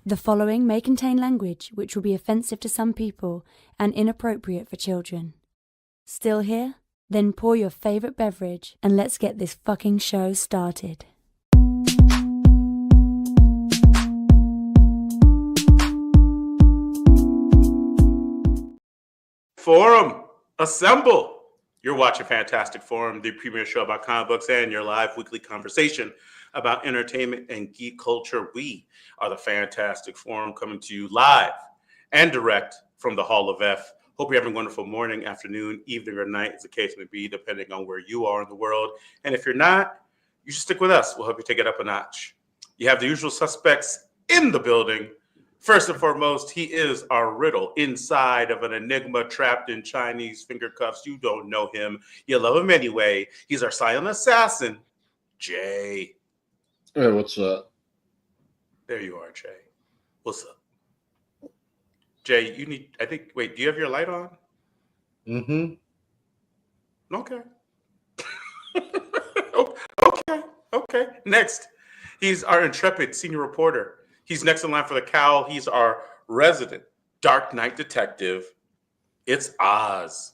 The following may contain language which will be offensive to some people and inappropriate for children. Still here? Then pour your favorite beverage and let's get this fucking show started. Forum, assemble! You're watching Fantastic Forum, the premier show about comic books and your live weekly conversation about entertainment and geek culture. We are the Fantastic Forum, coming to you live and direct from the Hall of F. Hope you're having a wonderful morning, afternoon, evening, or night, as the case may be, depending on where you are in the world. And if you're not, you should stick with us. We'll help you take it up a notch. You have the usual suspects in the building. First and foremost, he is our riddle inside of an enigma trapped in Chinese finger cuffs. You don't know him. You love him anyway. He's our silent assassin, Jay. Hey, what's up? There you are, Jay. What's up? Jay, you need, wait, do you have your light on? Mm-hmm. Okay. Okay. Next, he's our intrepid senior reporter. He's next in line for the cowl. He's our resident Dark Knight detective. It's Oz.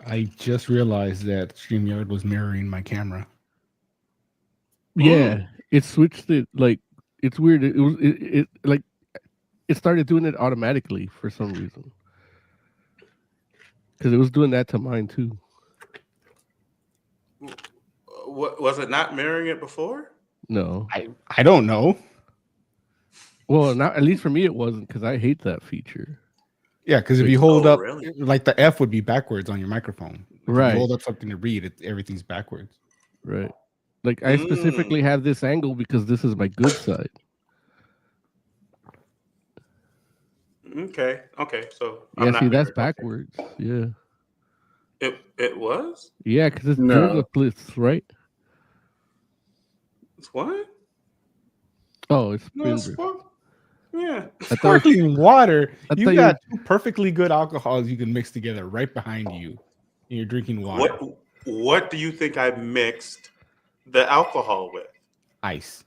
I just realized that StreamYard was mirroring my camera. Yeah, it switched it. Like, it's weird. It started doing it automatically for some reason. Because it was doing that to mine too. What, was it not mirroring it before? No. I don't know. Well, not at least for me it wasn't, because I hate that feature. Yeah, because if you hold up, really? like the F would be backwards on your microphone. If Right. you hold up something to read, everything's backwards. Right. Like, I specifically have this angle because this is my good side. Okay. So Yeah, see, that's backwards. Yeah. It was? Yeah, because it's No. Blitz, right? It's what? Oh, it's No, it's Spinbird. what? Yeah. I thought Sparkling water. I thought You you got two perfectly good alcohols you can mix together right behind you. And you're drinking water. What do you think I mixed the alcohol with? Ice.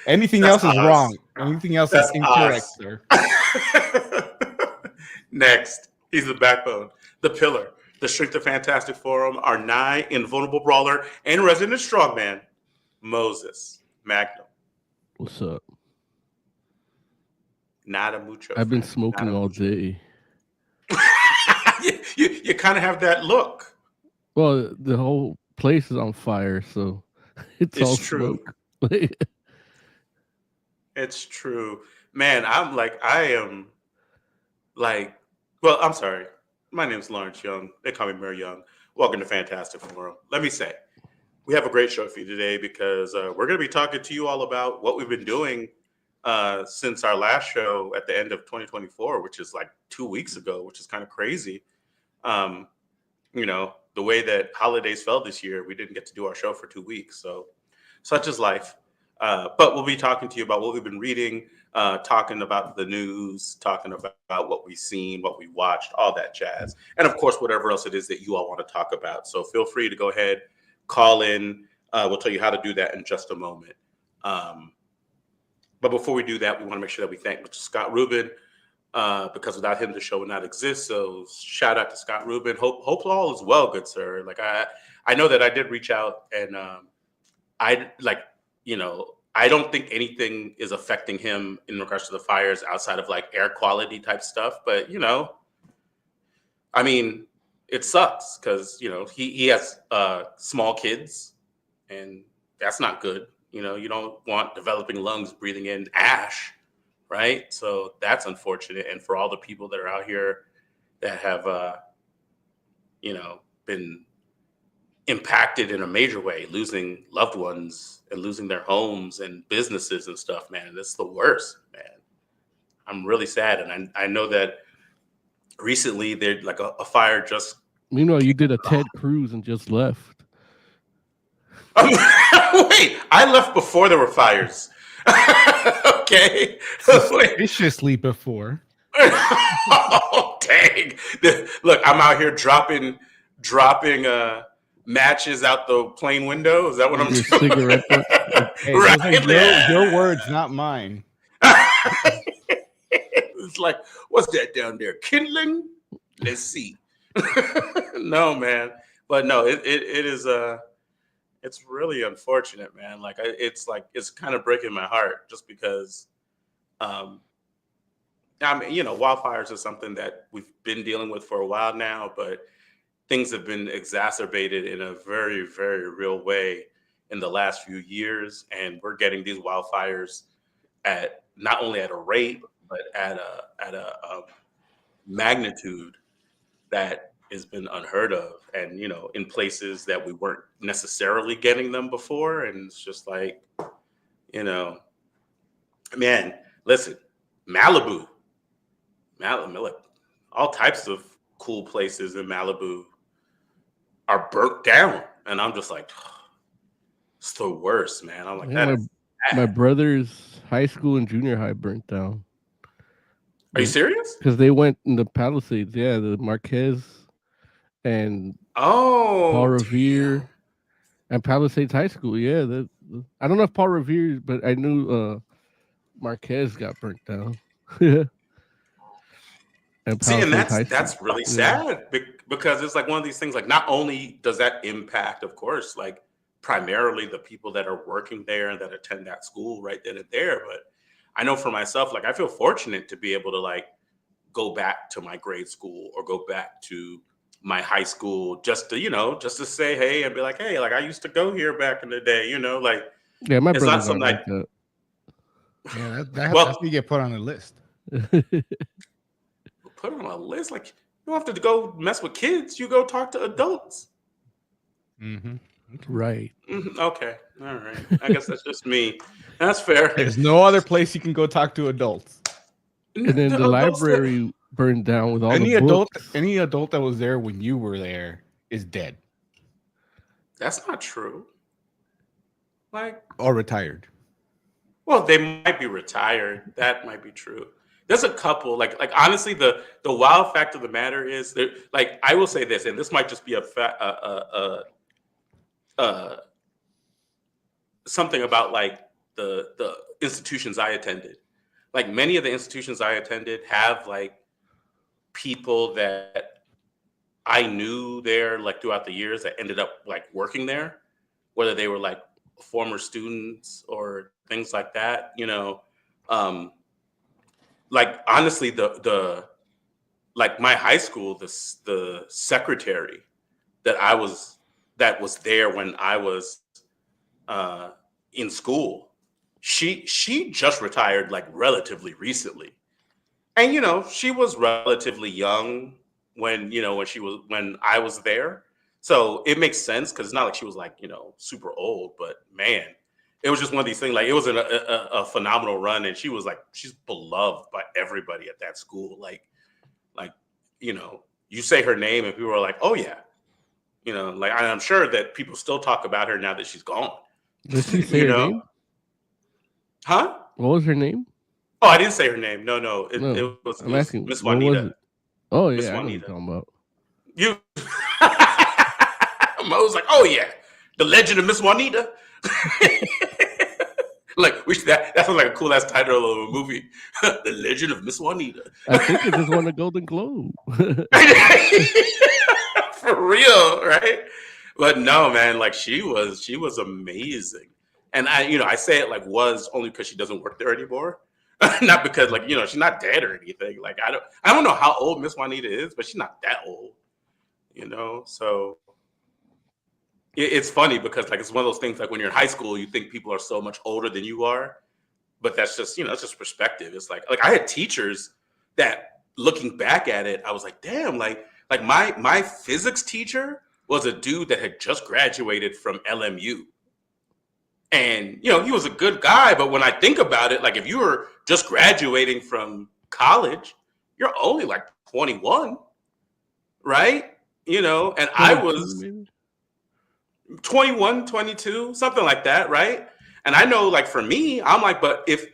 Anything That's else is us. wrong. Anything else That's is incorrect, us. sir. Next, he's the backbone, the pillar, the strength of Fantastic Forum, our nigh invulnerable brawler and resident strongman, Moses Magnum. What's up? Not a mucho. I've been fan. smoking Not a all mucho. day. You kind of have that look. Well, the whole place is on fire, so it's all true. smoke. It's true. Man, I'm sorry. My name is Lawrence Young. They call me Murray Young. Welcome to Fantastic Forum. Let me say, we have a great show for you today because we're going to be talking to you all about what we've been doing since our last show at the end of 2024, which is like 2 weeks ago, which is kind of crazy. The way that holidays fell this year, we didn't get to do our show for 2 weeks. So such is life. But we'll be talking to you about what we've been reading, talking about the news, talking about what we've seen, what we watched, all that jazz. And of course, whatever else it is that you all want to talk about. So feel free to go ahead, call in. We'll tell you how to do that in just a moment. But before we do that, we want to make sure that we thank Mr. Scott Rubin, because without him, the show would not exist. So shout out to Scott Rubin. Hope all is well, good sir. Like I know that I did reach out and I don't think anything is affecting him in regards to the fires outside of like air quality type stuff. But, I mean, it sucks because, he has small kids and that's not good. You don't want developing lungs breathing in ash, right? So that's unfortunate. And for all the people that are out here that have, been impacted in a major way, losing loved ones and losing their homes and businesses and stuff, man, that's the worst, man. I'm really sad. And I know that recently there's like a fire just... Meanwhile, you did a Ted Cruz and just left. Wait, I left before there were fires. Okay. Suspiciously before. Oh, dang. Look, I'm out here dropping matches out the plane window. Is that what I'm Your doing? cigarette butt. Hey, Right those are there. your words, not mine. It's like, what's that down there? Kindling? Let's see. No, man. But no, it is it's really unfortunate, man. Like it's kind of breaking my heart just because I mean, wildfires is something that we've been dealing with for a while now, but things have been exacerbated in a very, very real way in the last few years. And we're getting these wildfires at not only at a rate, but at a magnitude that has been unheard of, and in places that we weren't necessarily getting them before. And it's just like, man, listen, Malibu, like, all types of cool places in Malibu are burnt down, and I'm just like, it's the worst, man. I'm like, Yeah, that is my bad. brother's high school and junior high burnt down. Are you serious? Because they went in the Palisades, yeah, the Marquez and Oh, Paul damn. Revere and Palisades High School. Yeah, I don't know if Paul Revere, but I knew Marquez got burnt down. Yeah, and See, and Palisades High that's School. really Yeah. sad because it's like one of these things. Like, not only does that impact, of course, like primarily the people that are working there and that attend that school right then and there, but I know for myself, like I feel fortunate to be able to like go back to my grade school or go back to my high school just to say hey and be like, hey, like I used to go here back in the day, like Yeah, my it's not brother's something not like Yeah, well, that's you get put on the list. that. put on a list. Like, you don't have to go mess with kids. You go talk to adults. Mm-hmm. Right. Okay. All right. I guess that's just me. That's fair. There's no other place you can go talk to adults. And then the adults that- library burned down with all Any the books. any adult that was there when you were there is dead That's not true. Like, or retired. well, they might be retired. That might be true. There's a couple. Like honestly, the wild fact of the matter is that, like, I will say this, and this might just be something about like the institutions I attended. Like many of the institutions I attended have like people that I knew there like throughout the years that ended up like working there, whether they were like former students or things like that, like honestly, the like my high school, the secretary that was there when I was in school, she just retired like relatively recently, and she was relatively young when when I was there, so it makes sense because it's not like she was like super old, but man, it was just one of these things. Like, it was a phenomenal run, and she's beloved by everybody at that school. Like you say her name, and people are like, "Oh yeah," like I'm sure that people still talk about her now that she's gone. Did she say her name? Huh? What was her name? Oh, I didn't say her name. No, it No, was I'm asking. Miss What was Juanita. it? Oh yeah, Miss I know what Juanita. you're talking about. You, Mo was like, "Oh yeah, the Legend of Miss Juanita." Like that sounds like a cool ass title of a movie. The Legend of Miss Juanita. I think it just won a Golden Globe. For real, right? But no, man, like she was amazing. And I say it like was only because she doesn't work there anymore. Not because like, she's not dead or anything. Like I don't know how old Miss Juanita is, but she's not that old. So it's funny because like it's one of those things, like when you're in high school, you think people are so much older than you are, but that's just it's just perspective. It's like I had teachers that, looking back at it, I was like, damn, like my physics teacher was a dude that had just graduated from LMU, and he was a good guy. But when I think about it, like if you were just graduating from college, you're only like 21, right? And I was 21, 22, something like that, right? And I know, like, for me, I'm like, but if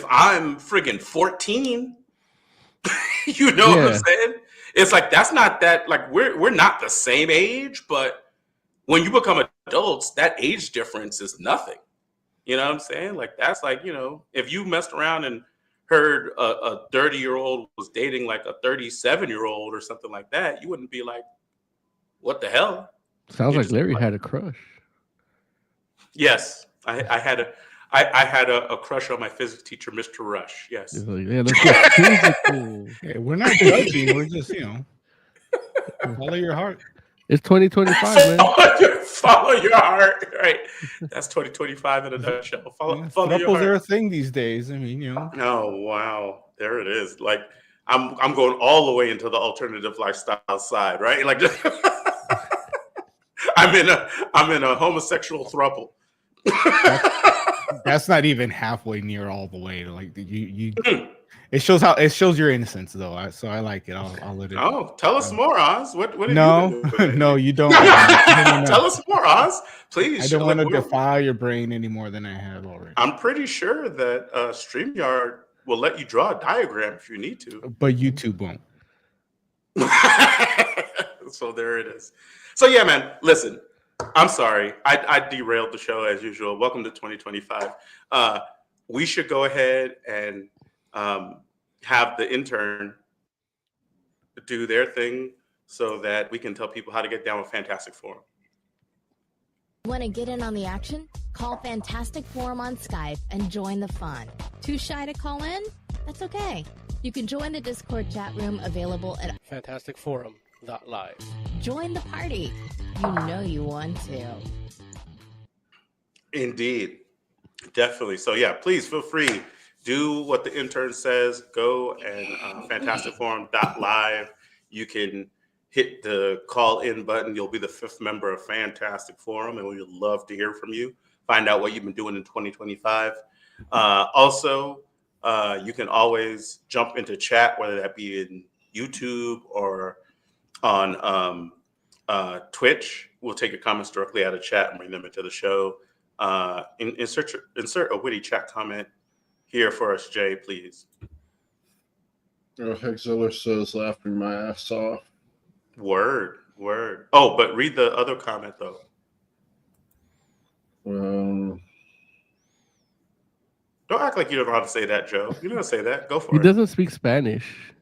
I'm friggin' 14, what I'm saying? It's like, that's not that, like, we're not the same age, but when you become adults, that age difference is nothing. You know what I'm saying? Like that's like, you know, if you messed around and heard a 30-year-old was dating like a 37-year-old or something like that, you wouldn't be like, what the hell? Sounds You like just Larry had a crush. Yes, I had a crush on my physics teacher, Mr. Rush. Yes. He's like, yeah, let's get physical. Hey, we're not judging. We're just, follow your heart. It's 2025, man. Follow your heart. Right. That's 2025 in a nutshell. Follow your Thruples heart. are a thing these days. I mean, Oh wow, there it is. Like I'm going all the way into the alternative lifestyle side, right? Like I'm in a homosexual throuple. That's not even halfway near all the way. Like you it shows your innocence though. So I like it. I'll let it. Oh, tell us more, Oz. What have no, you been doing? no, you don't. Tell us more, Oz. Please. I don't want to defile your brain any more than I have already. I'm pretty sure that StreamYard will let you draw a diagram if you need to. But YouTube won't. So there it is. So yeah, man, listen, I'm sorry. I derailed the show as usual. Welcome to 2025. We should go ahead and have the intern do their thing so that we can tell people how to get down with Fantastic Forum. Want to get in on the action? Call Fantastic Forum on Skype and join the fun. Too shy to call in? That's okay. You can join the Discord chat room available at fantasticforum.live. Join the party. You know you want to. Indeed. Definitely. So yeah, please feel free. Do what the intern says. Go and fantasticforum.live. You can hit the call in button. You'll be the 5th member of Fantastic Forum, and we would love to hear from you. Find out what you've been doing in 2025. Also, you can always jump into chat, whether that be in YouTube or on Twitch. We'll take your comments directly out of chat and bring them into the show. Insert a witty chat comment here for us, Jay, please. Hexzilla says laughing my ass off. Word. Oh, but read the other comment though. Well, don't act like you don't know how to say that, Joe. You don't say that. Go for He it. doesn't speak Spanish.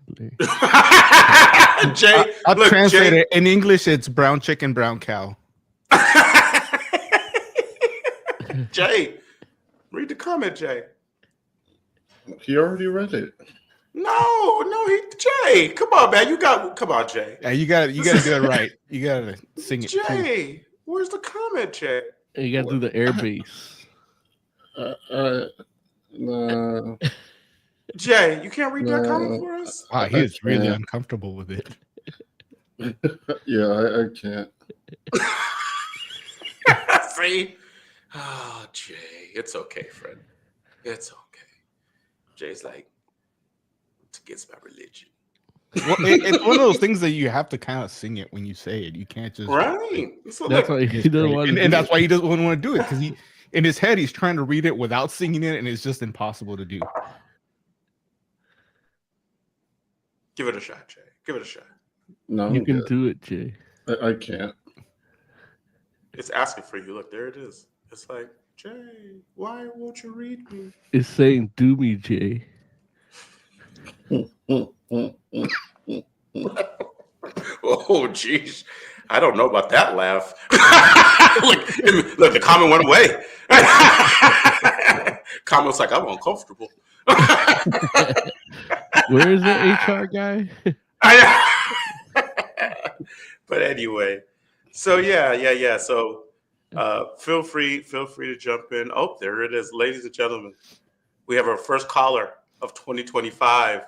Jay, I'll look, translate Jay. it. In English, it's brown chicken, brown cow. Jay, read the comment, Jay. he already read it. Jay, come on, man. Come on, Jay. Yeah, you gotta do it right. You gotta sing it. Jay, where's the comment, Jay? You gotta do the air base. No. Jay, you can't read that comment for us? Wow, he is really uncomfortable with it. Yeah, I can't. See? Oh, Jay, it's okay, friend. It's okay. Jay's like, it's against my religion. Well, it's one of those things that you have to kind of sing it when you say it. You can't just Right. So That's look, why he doesn't want to. and that's why he doesn't want to do it, because he in his head he's trying to read it without singing it, and it's just impossible to do. give it a shot, Jay. Give it a shot. No, You I'm can good. do it, Jay. I can't. It's asking for you. Look, there it is. It's like, Jay, why won't you read me? It's saying, "Do me, Jay." Oh, jeez. I don't know about that laugh. look, the comment went away. Comment was like, I'm uncomfortable. Where is the HR guy? But anyway, so yeah. So feel free to jump in. Oh, there it is, ladies and gentlemen. We have our first caller of 2025.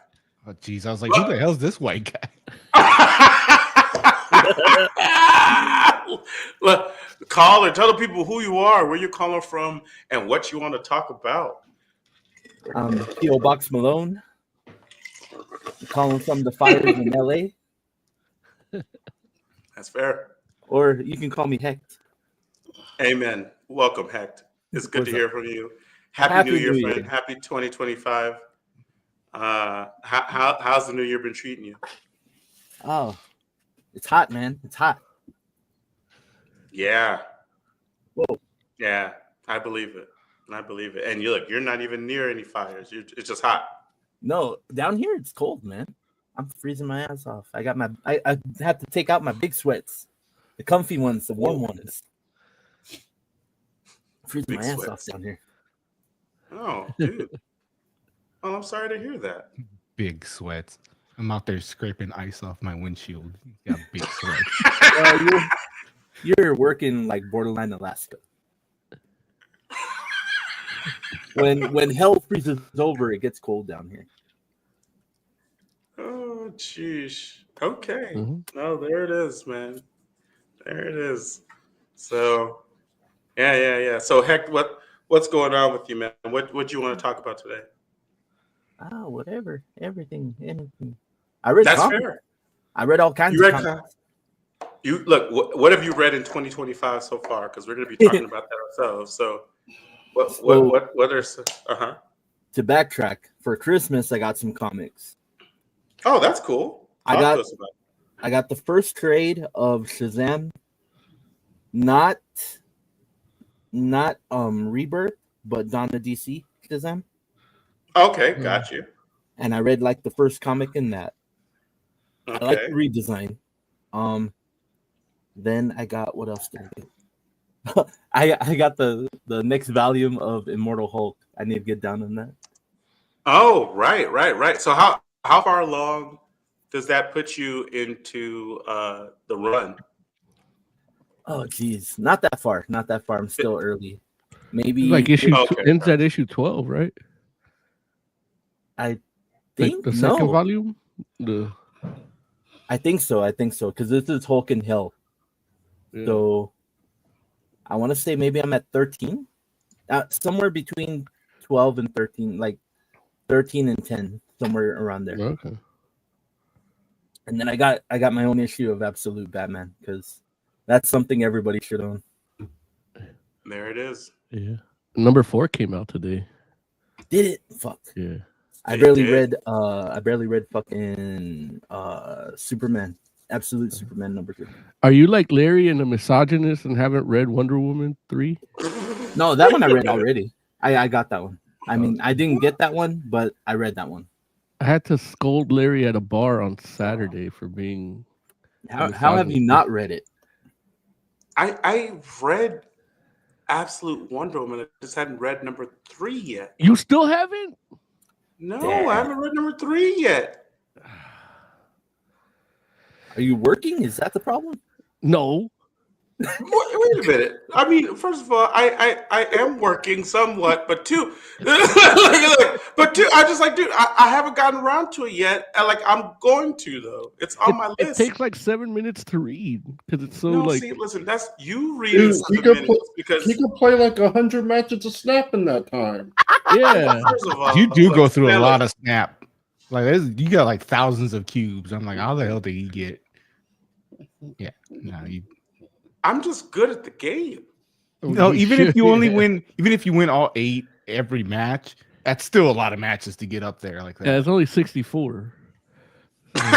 Oh, geez, I was like, who the hell's this white guy? Look, call and tell the people who you are, where you're calling from, and what you want to talk about. P.O. Box Malone. I'm calling from the fires in LA. That's fair. Or you can call me Hecht. Amen. Welcome, Hecht. It's good What's to up? hear from you. Happy New Year, friend. Happy 2025. How's the new year been treating you? Oh, it's hot, man. It's hot. Yeah. Whoa. Yeah. I believe it. And you're not even near any fires. It's just hot. No, down here it's cold, man. I'm freezing my ass off. I have to take out my big sweats, the comfy ones, the warm ones. Freezing Big my ass sweats. off down here. Oh, dude. Oh, I'm sorry to hear that. Big sweats. I'm out there scraping ice off my windshield. Got big sweats. You're working like borderline Alaska. When hell freezes over, it gets cold down here. Oh, jeez. Okay. Mhm. Oh, there it is, man. There it is. So, yeah. So, Heck, what's going on with you, man? What do you want to talk about today? Whatever. Everything. Anything. I read That's comics. fair. I read all kinds You of read comics. You look. What have you read in 2025 so far? Because we're going to be talking about that ourselves. So, what are some? To backtrack, for Christmas, I got some comics. Oh, that's cool. I Talk got- to us about it. I got the first trade of Shazam, not Rebirth, but Dawn of DC Shazam, Okay, got you. and I read like the first comic in that. I like the Okay. redesign. Then I got, what else did I get? I got the next volume of Immortal Hulk. I need to get down on that. Oh, right. So how far along does that put you into the run? Oh geez, not that far. I'm still early. Maybe Like issue Okay. ends at issue 12, right? I Like think the second no. volume. I think so because this is Hulk in Hell. Yeah. So I want to say maybe I'm at 13, somewhere between 12 and 13, like 13 and 10, somewhere around there. Okay. And then I got my own issue of Absolute Batman because that's something everybody should own. There it is. Yeah. Number 4 came out today. Did it? Fuck. Yeah. I It barely did. read fucking Superman. Absolute Superman number 3. Are you like Larry and a misogynist and haven't read Wonder Woman 3? No, that one I read already. I got that one. I mean, I didn't get that one, but I read that one. I had to scold Larry at a bar on Saturday for being. How have you not read it? I read Absolute Wonder Woman. I just hadn't read number 3 yet. You still haven't? No, Damn. I haven't read number 3 yet. Are you working? Is that the problem? No. Wait a minute. I mean, first of all, I am working somewhat, but two, but two, I just like, dude, I haven't gotten around to it yet. And like, I'm going to though. It's on my It list. takes like 7 minutes to read because it's so No, like. see, listen, that's you Dude, reading he 7 could minutes because He could play like 100 matches of Snap in that time. Yeah. first of all, You do look, go through a man, lot look, of Snap. Like you got like thousands of cubes. I'm like, how the hell did he get? Yeah, no, I'm just good at the game. no. You Even if should, you only yeah. win, even if you win all 8 every match, that's still a lot of matches to get up there like that. Yeah, it's only 64. And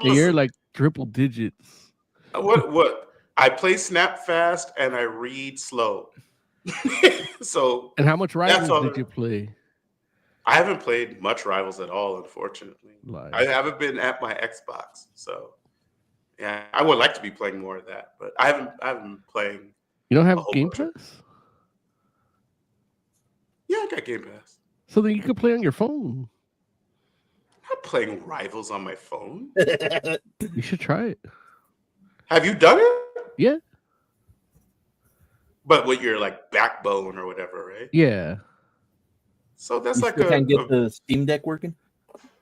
you're Listen, like triple digits. what? I play Snap fast and I read slow. So And how much Rivals all did it- you play? I haven't played much Rivals at all, unfortunately. Like, I haven't been at my Xbox, so yeah, I would like to be playing more of that, but I haven't been playing. you don't have a whole Game bunch of- Pass? Yeah, I got Game Pass. So then you could play on your phone. I'm not playing Rivals on my phone. You should try it. Have you done it? Yeah. But with your like backbone or whatever, right? Yeah. So that's You like still can't a get the Steam Deck working?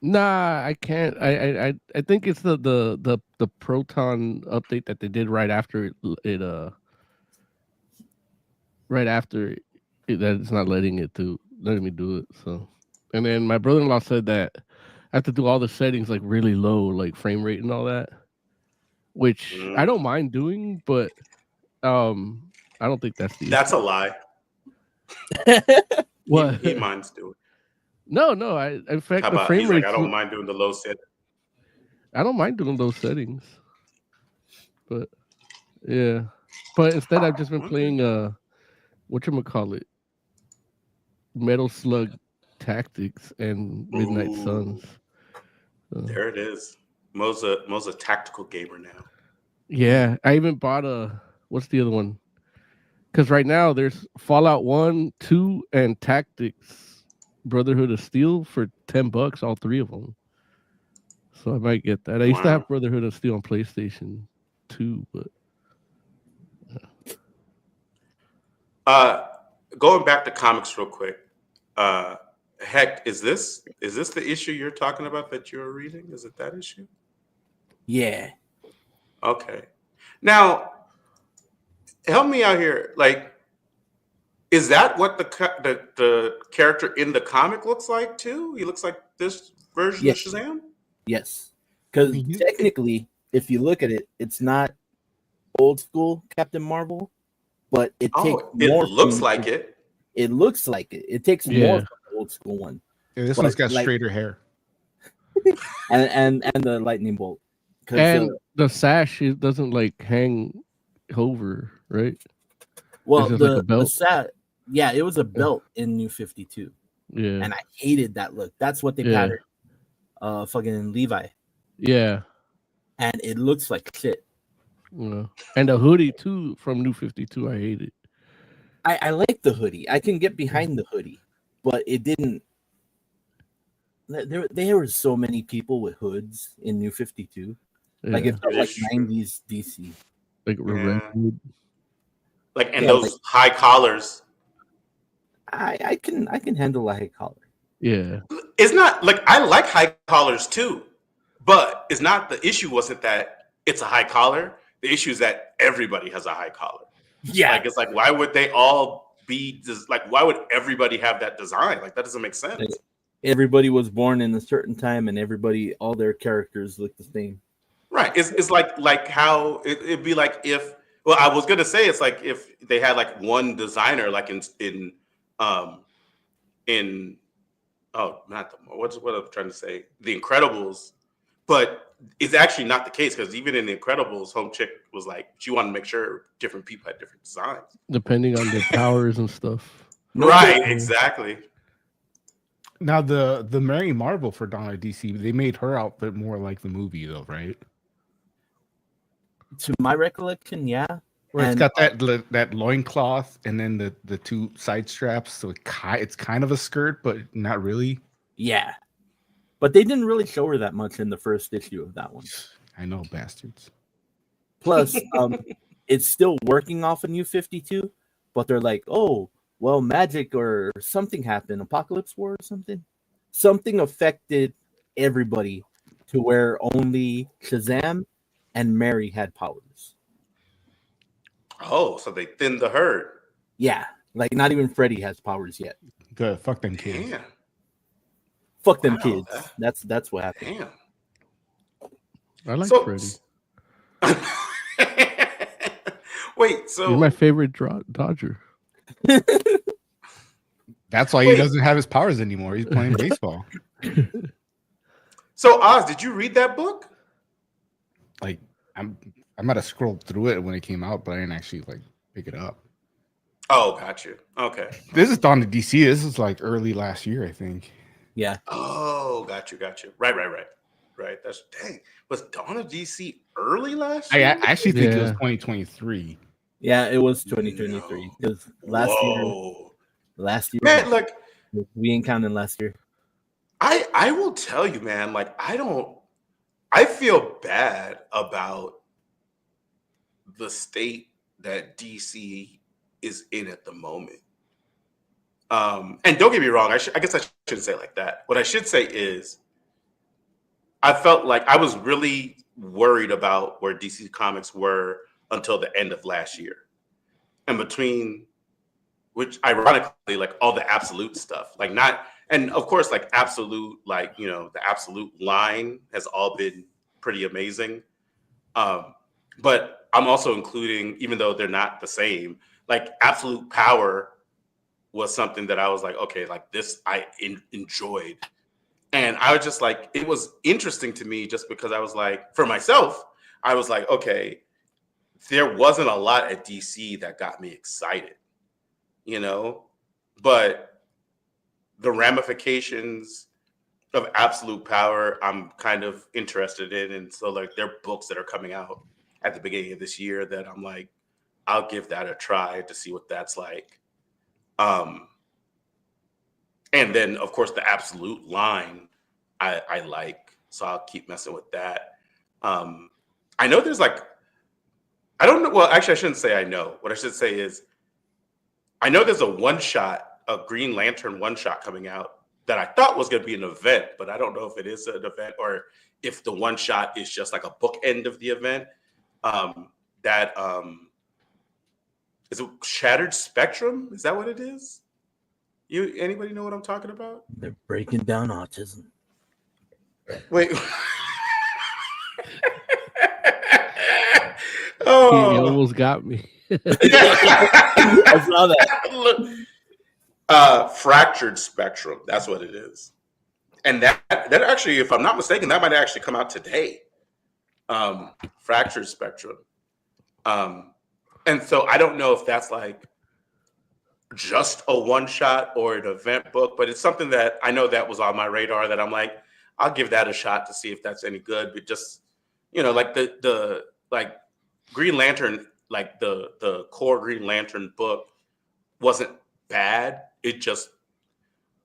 Nah, I can't. I think it's the Proton update that they did right after it that it's not letting me do it. So, and then my brother-in-law said that I have to do all the settings like really low, like frame rate and all that, which I don't mind doing, but I don't think that's the that's a lie. what. He minds doing. No, in fact How the about frame he's like, rate. I don't mind doing the low set. I don't mind doing those settings, but yeah. But instead, I've just been playing whatchamacallit, Metal Slug Tactics and Midnight Ooh. Suns. There it is. Mo's a tactical gamer now. Yeah, I even bought what's the other one? Because right now there's Fallout 1, 2, and Tactics Brotherhood of Steel for $10, all three of them. So I might get that. I used to have Brotherhood of Steel on PlayStation 2, but going back to comics real quick. Heck, is this the issue you're talking about that you're reading? Is it that issue? Yeah. Okay. Now, help me out here. Like, is that what the character in the comic looks like too? He looks like this version Yes. of Shazam? Yes. Because technically, if you look at it, it's not old school Captain Marvel, but it takes more. It looks like it. It looks like it. It takes more from the old school one. Yeah, this But, one's got like- straighter hair. And the lightning bolt. 'Cause, and the sash it doesn't like hang over, right? well, Is it like a the belt? set, yeah, it was a belt in New 52, Yeah, and I hated that look. That's what they Yeah. patterned, fucking Levi, yeah, and it looks like shit. yeah. And the hoodie too from New 52. I hate it. I like the hoodie. I can get behind the hoodie, but it didn't. There were so many people with hoods in New 52. Like Yeah. it felt It like is true. 90s DC. like Yeah. red. Like, and Yeah, those high collars. I can handle a high collar. Yeah, It's not like I like high collars too, but it's not the issue. Wasn't that it's a high collar? The issue is that everybody has a high collar. Yeah, Like, it's like, why would they all be like? Why would everybody have that design? Like, that doesn't make sense. Like, everybody was born in a certain time, and all their characters look the same. Right. It's like how it'd be like if. Well, I was gonna say it's like if they had like one designer, like in not the what I'm trying to say, The Incredibles, but it's actually not the case because even in The Incredibles, Home Chick was like she wanted to make sure different people had different designs. depending on their powers and stuff. Right. Exactly. Now the Mary Marvel for Dawn of DC, they made her outfit more like the movie though, right? To my recollection, yeah. Where it's And- got that loincloth and then the two side straps, so it's kind of a skirt, but not really. Yeah. But they didn't really show her that much in the first issue of that one. I know, bastards. Plus, it's still working off of New 52, but they're like, oh, well, magic or something happened, Apocalypse War or something. Something affected everybody to where only Shazam and Mary had powers. Oh, so they thinned the herd. Yeah, like not even Freddy has powers yet. Good, fuck them kids. Damn. Fuck them Wow, kids. That's what happened. Damn. I like So- Freddy. Wait, so He's my favorite Dodger. That's why Wait. he doesn't have his powers anymore. He's playing baseball. so Oz, did you read that book? Like I might have scrolled through it when it came out, but I didn't actually like pick it up. Oh, got you. Okay. This is Dawn of DC. This is like early last year, I think. Yeah. Oh, got you. Right. That's dang. Was Dawn of DC early last I year? actually think it was Yeah. 2023. Yeah, it was 2023 because last Whoa. year, Man, look, we ain't counting last year. I will tell you, man, like I feel bad about the state that DC is in at the moment. And don't get me wrong, I guess I shouldn't say it like that. What I should say is I felt like I was really worried about where DC Comics were until the end of last year. And between which ironically, like all the Absolute stuff, like not, and of course, like Absolute, like, you know, the Absolute line has all been pretty amazing. But I'm also including, even though they're not the same, like Absolute Power was something that I was like, okay, like this I enjoyed. And I was just like, it was interesting to me just because I was like, for myself, I was like, okay, there wasn't a lot at DC that got me excited, but the ramifications of Absolute Power, I'm kind of interested in. And so like there are books that are coming out at the beginning of this year that I'm like, I'll give that a try to see what that's like. And then of course the Absolute line I like, so I'll keep messing with that. I know there's like, I don't know. Well, actually I shouldn't say I know. What I should say is I know there's a Green Lantern one shot coming out that I thought was going to be an event, but I don't know if it is an event or if the one shot is just like a bookend of the event. Is it Shattered Spectrum? Is that what it is? Anybody know what I'm talking about? They're breaking down autism. Wait. He Oh, almost got me. I saw that. Fractured Spectrum. That's what it is. And that actually, if I'm not mistaken, that might actually come out today. Fractured Spectrum. And so I don't know if that's like just a one shot or an event book, but it's something that I know that was on my radar that I'm like, I'll give that a shot to see if that's any good. But just, like the like Green Lantern, like the core Green Lantern book wasn't bad. It just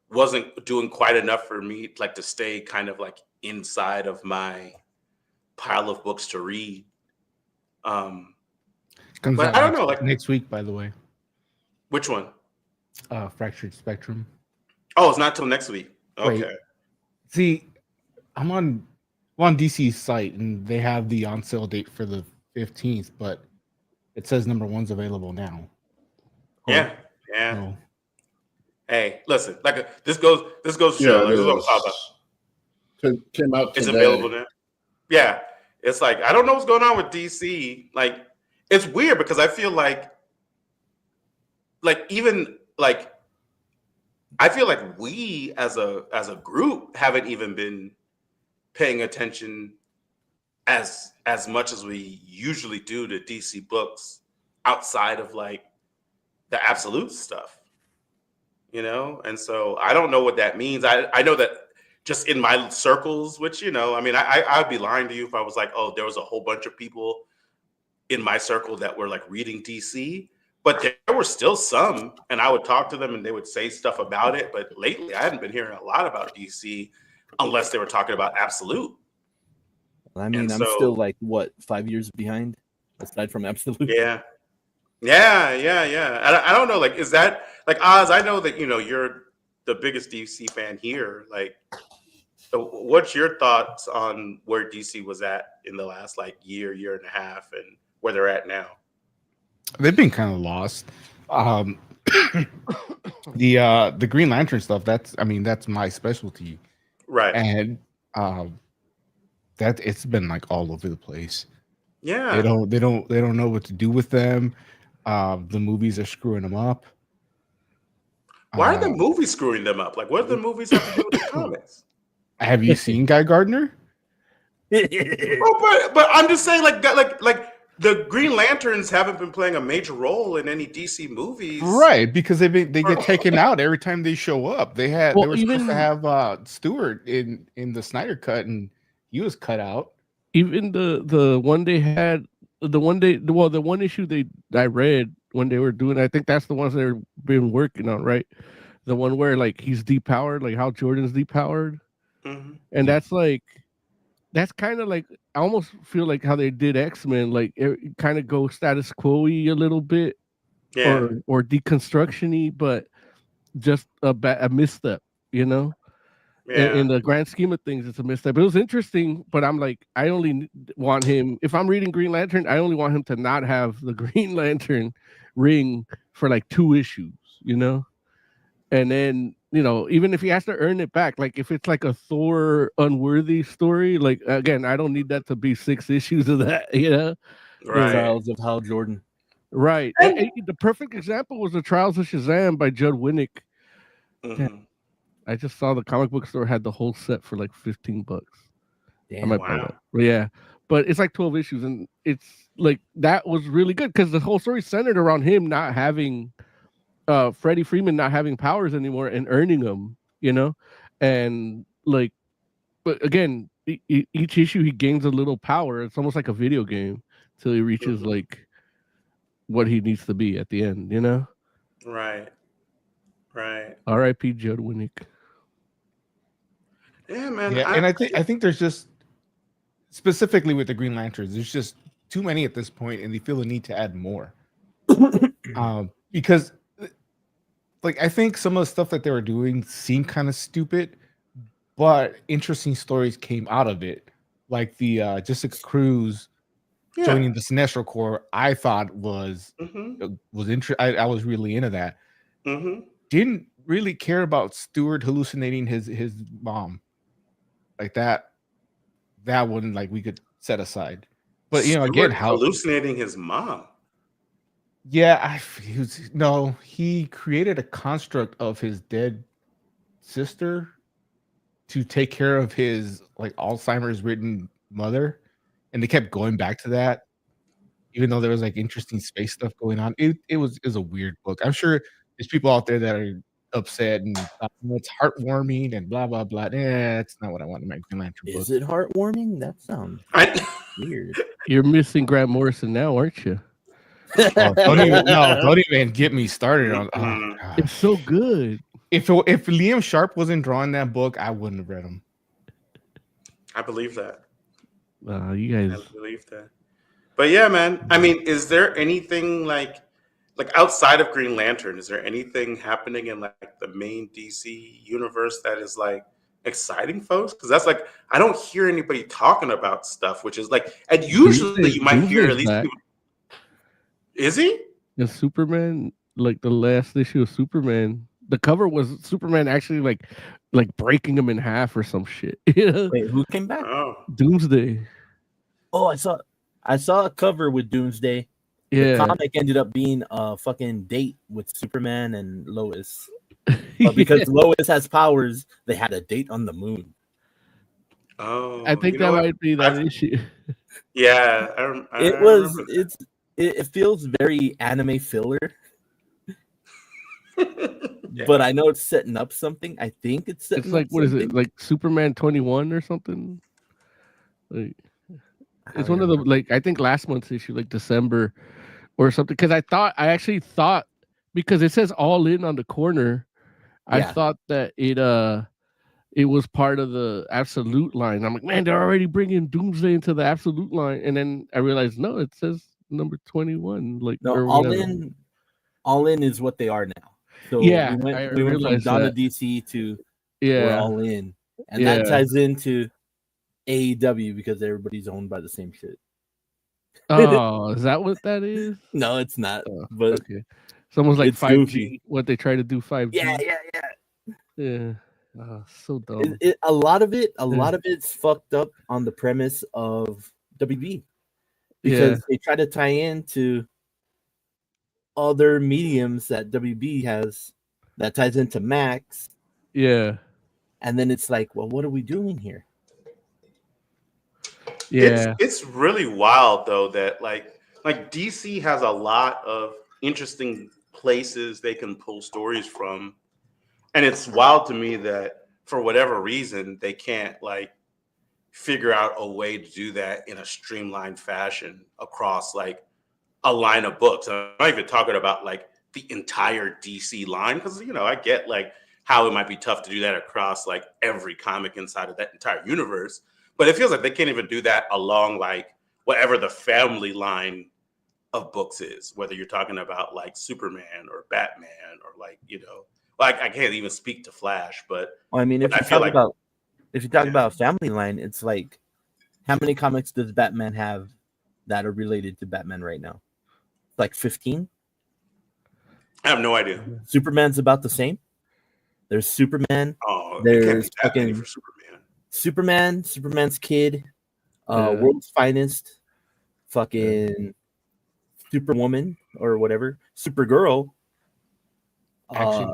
wasn't doing quite enough for me like to stay kind of like inside of my pile of books to read. Comes But out I don't know, like next week, by the way. which one? Fractured Spectrum. Oh, it's not till next week. Okay. Wait. See, I'm on DC's site and they have the on sale date for the 15th, but it says #1's available now. Yeah. So, Hey, listen, like this goes to show. Like, this is what I'm talking about. Came out today. It's available now. Yeah. It's like I don't know what's going on with DC. Like it's weird because I feel like even like I feel like we as a group haven't even been paying attention as much as we usually do to DC books outside of like the Absolute stuff. And so I don't know what that means. I know that just in my circles, which, I mean, I'd be lying to you if I was like, oh, there was a whole bunch of people in my circle that were like reading DC, but there were still some, and I would talk to them and they would say stuff about it. But lately I hadn't been hearing a lot about DC unless they were talking about Absolute. I mean, I'm so- still like, 5 years behind aside from Absolute? Yeah. I don't know. Like, is that like Oz? I know that you're the biggest DC fan here. Like, what's your thoughts on where DC was at in the last like year and a half, and where they're at now? they've been kind of lost. The Green Lantern stuff, that's my specialty. Right. And that it's been like all over the place. Yeah. They don't know what to do with them. The movies are screwing them up. Why are the movies screwing them up? Like, what do the movies have to do with the comics? Have you seen Guy Gardner? Oh, but I'm just saying, like the Green Lanterns haven't been playing a major role in any DC movies, Right, because they get taken out every time they show up. They were supposed to have Stewart in the Snyder cut, and he was cut out. Even the one they had, the one issue I read when they were doing, I think that's the ones they've been working on, right? The one where like he's depowered, like how Jordan's depowered, and that's kind of like, I almost feel like how they did X-Men, like it kind of go status quo-y a little bit, or deconstruction-y, but just a misstep, Yeah. In the grand scheme of things, it's a misstep. It was interesting, but I'm like, I only want him, if I'm reading Green Lantern, I only want him to not have the Green Lantern ring for like 2 issues, and then even if he has to earn it back, like if it's like a Thor unworthy story, like again, I don't need that to be 6 issues of that, Right. Trials of Hal Jordan. Right. The perfect example was the Trials of Shazam by Judd Winnick. I just saw the comic book store had the whole set for like $15. Damn. I might buy that. But yeah, but it's like 12 issues, and it's like that was really good because the whole story centered around him not having Freddie Freeman not having powers anymore and earning them, you know, and like, but again, each issue he gains a little power. It's almost like a video game till he reaches like what he needs to be at the end, you know. Right. R.I.P. Judd Winnick. Yeah, man. Yeah, and I think there's just specifically with the Green Lanterns, there's just too many at this point, and they feel the need to add more. Because, like, I think some of the stuff that they were doing seemed kind of stupid, but interesting stories came out of it. Like the Jessica Cruz joining the Sinestro Corps, I thought was interesting. I was really into that. Didn't really care about Stewart hallucinating his mom. Like that one, like we could set aside. But you know, again, how hallucinating his mom. Yeah, he created a construct of his dead sister to take care of his like Alzheimer's ridden mother, and they kept going back to that, even though there was like interesting space stuff going on. It was a weird book. I'm sure there's people out there that are upset and it's heartwarming and blah blah blah. That's not what I want in my Green Lantern book. Is it heartwarming? That sounds weird. You're missing Grant Morrison now, aren't you? Don't even get me started on. It's so good. If Liam Sharp wasn't drawing that book, I wouldn't have read him. I believe that. You guys. I believe that. But yeah, man. I mean, is there anything like outside of Green Lantern? Is there anything happening in like the main DC universe that is like exciting, folks? Because that's like I don't hear anybody talking about stuff, which is like, and usually you might hear at least. People, is he? The Superman, like the last issue of Superman, the cover was Superman actually like breaking him in half or some shit. You know? Wait, who came back? Oh. Doomsday. Oh, I saw a cover with Doomsday. Yeah. The comic ended up being a fucking date with Superman and Lois. But because Lois has powers, they had a date on the moon. Oh, I think that might be that issue. Yeah, it feels very anime filler. Yeah. But I know it's setting up something. I think it's setting It's like up what something. is it? Like Superman 21 or something? Like it's one of the like I think last month's issue, like December or something. Because I actually thought because it says all in on the corner, I thought that it was part of the Absolute line. I'm like, man, they're already bringing Doomsday into the Absolute line, and then I realized no, it says number 21. Like No, all in is what they are now. So yeah, we went from Donna DC to we're all in, and that ties into AEW because everybody's owned by the same shit. Oh, is that what that is? No, it's not. But okay, it's almost like it's 5G. goofy. What they try to do 5G. Yeah. So dumb. A lot of it's fucked up on the premise of WB because they try to tie into other mediums that WB has that ties into Max. Yeah. And then it's like, well, what are we doing here? Yeah. It's really wild though that like DC has a lot of interesting places they can pull stories from. And it's wild to me that for whatever reason they can't like figure out a way to do that in a streamlined fashion across like a line of books. I'm not even talking about like the entire DC line because I get like how it might be tough to do that across like every comic inside of that entire universe, but it feels like they can't even do that along like whatever the family line of books is, whether you're talking about like Superman or Batman or like like I can't even speak to Flash, but well, I mean, if you talk about family line, it's like how many comics does Batman have that are related to Batman right now? Like 15? I have no idea. Superman's about the same. There's Superman. Oh, there's fucking Superman's kid, World's Finest, fucking Superwoman or whatever, Supergirl. Action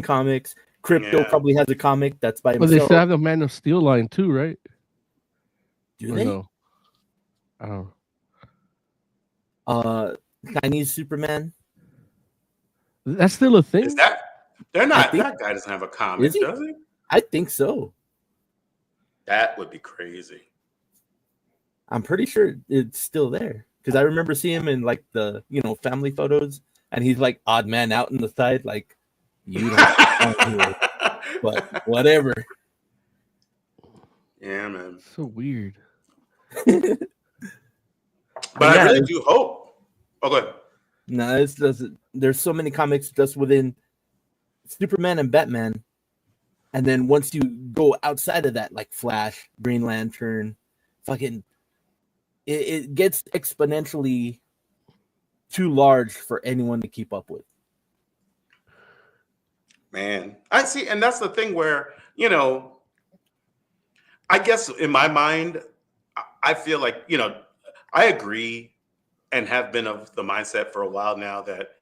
Comics. Crypto probably has a comic that's by himself. But they still have the Man of Steel line too, right? Do Or they? no? I don't know. Chinese Superman. That's still a thing. Is that they're not? think- That guy doesn't have a comic, Is he? does he? I think so. That would be crazy. I'm pretty sure it's still there because I remember seeing him in like the family photos, and he's like odd man out in the side, like you don't belong here, but whatever. Yeah, man. So weird. But Yeah, I really do hope. Oh, go ahead. No, it's just there's so many comics just within Superman and Batman, and then once you go outside of that, like Flash, Green Lantern, fucking, it gets exponentially too large for anyone to keep up with. Man, I see, and that's the thing where I guess in my mind, I feel like I agree and have been of the mindset for a while now that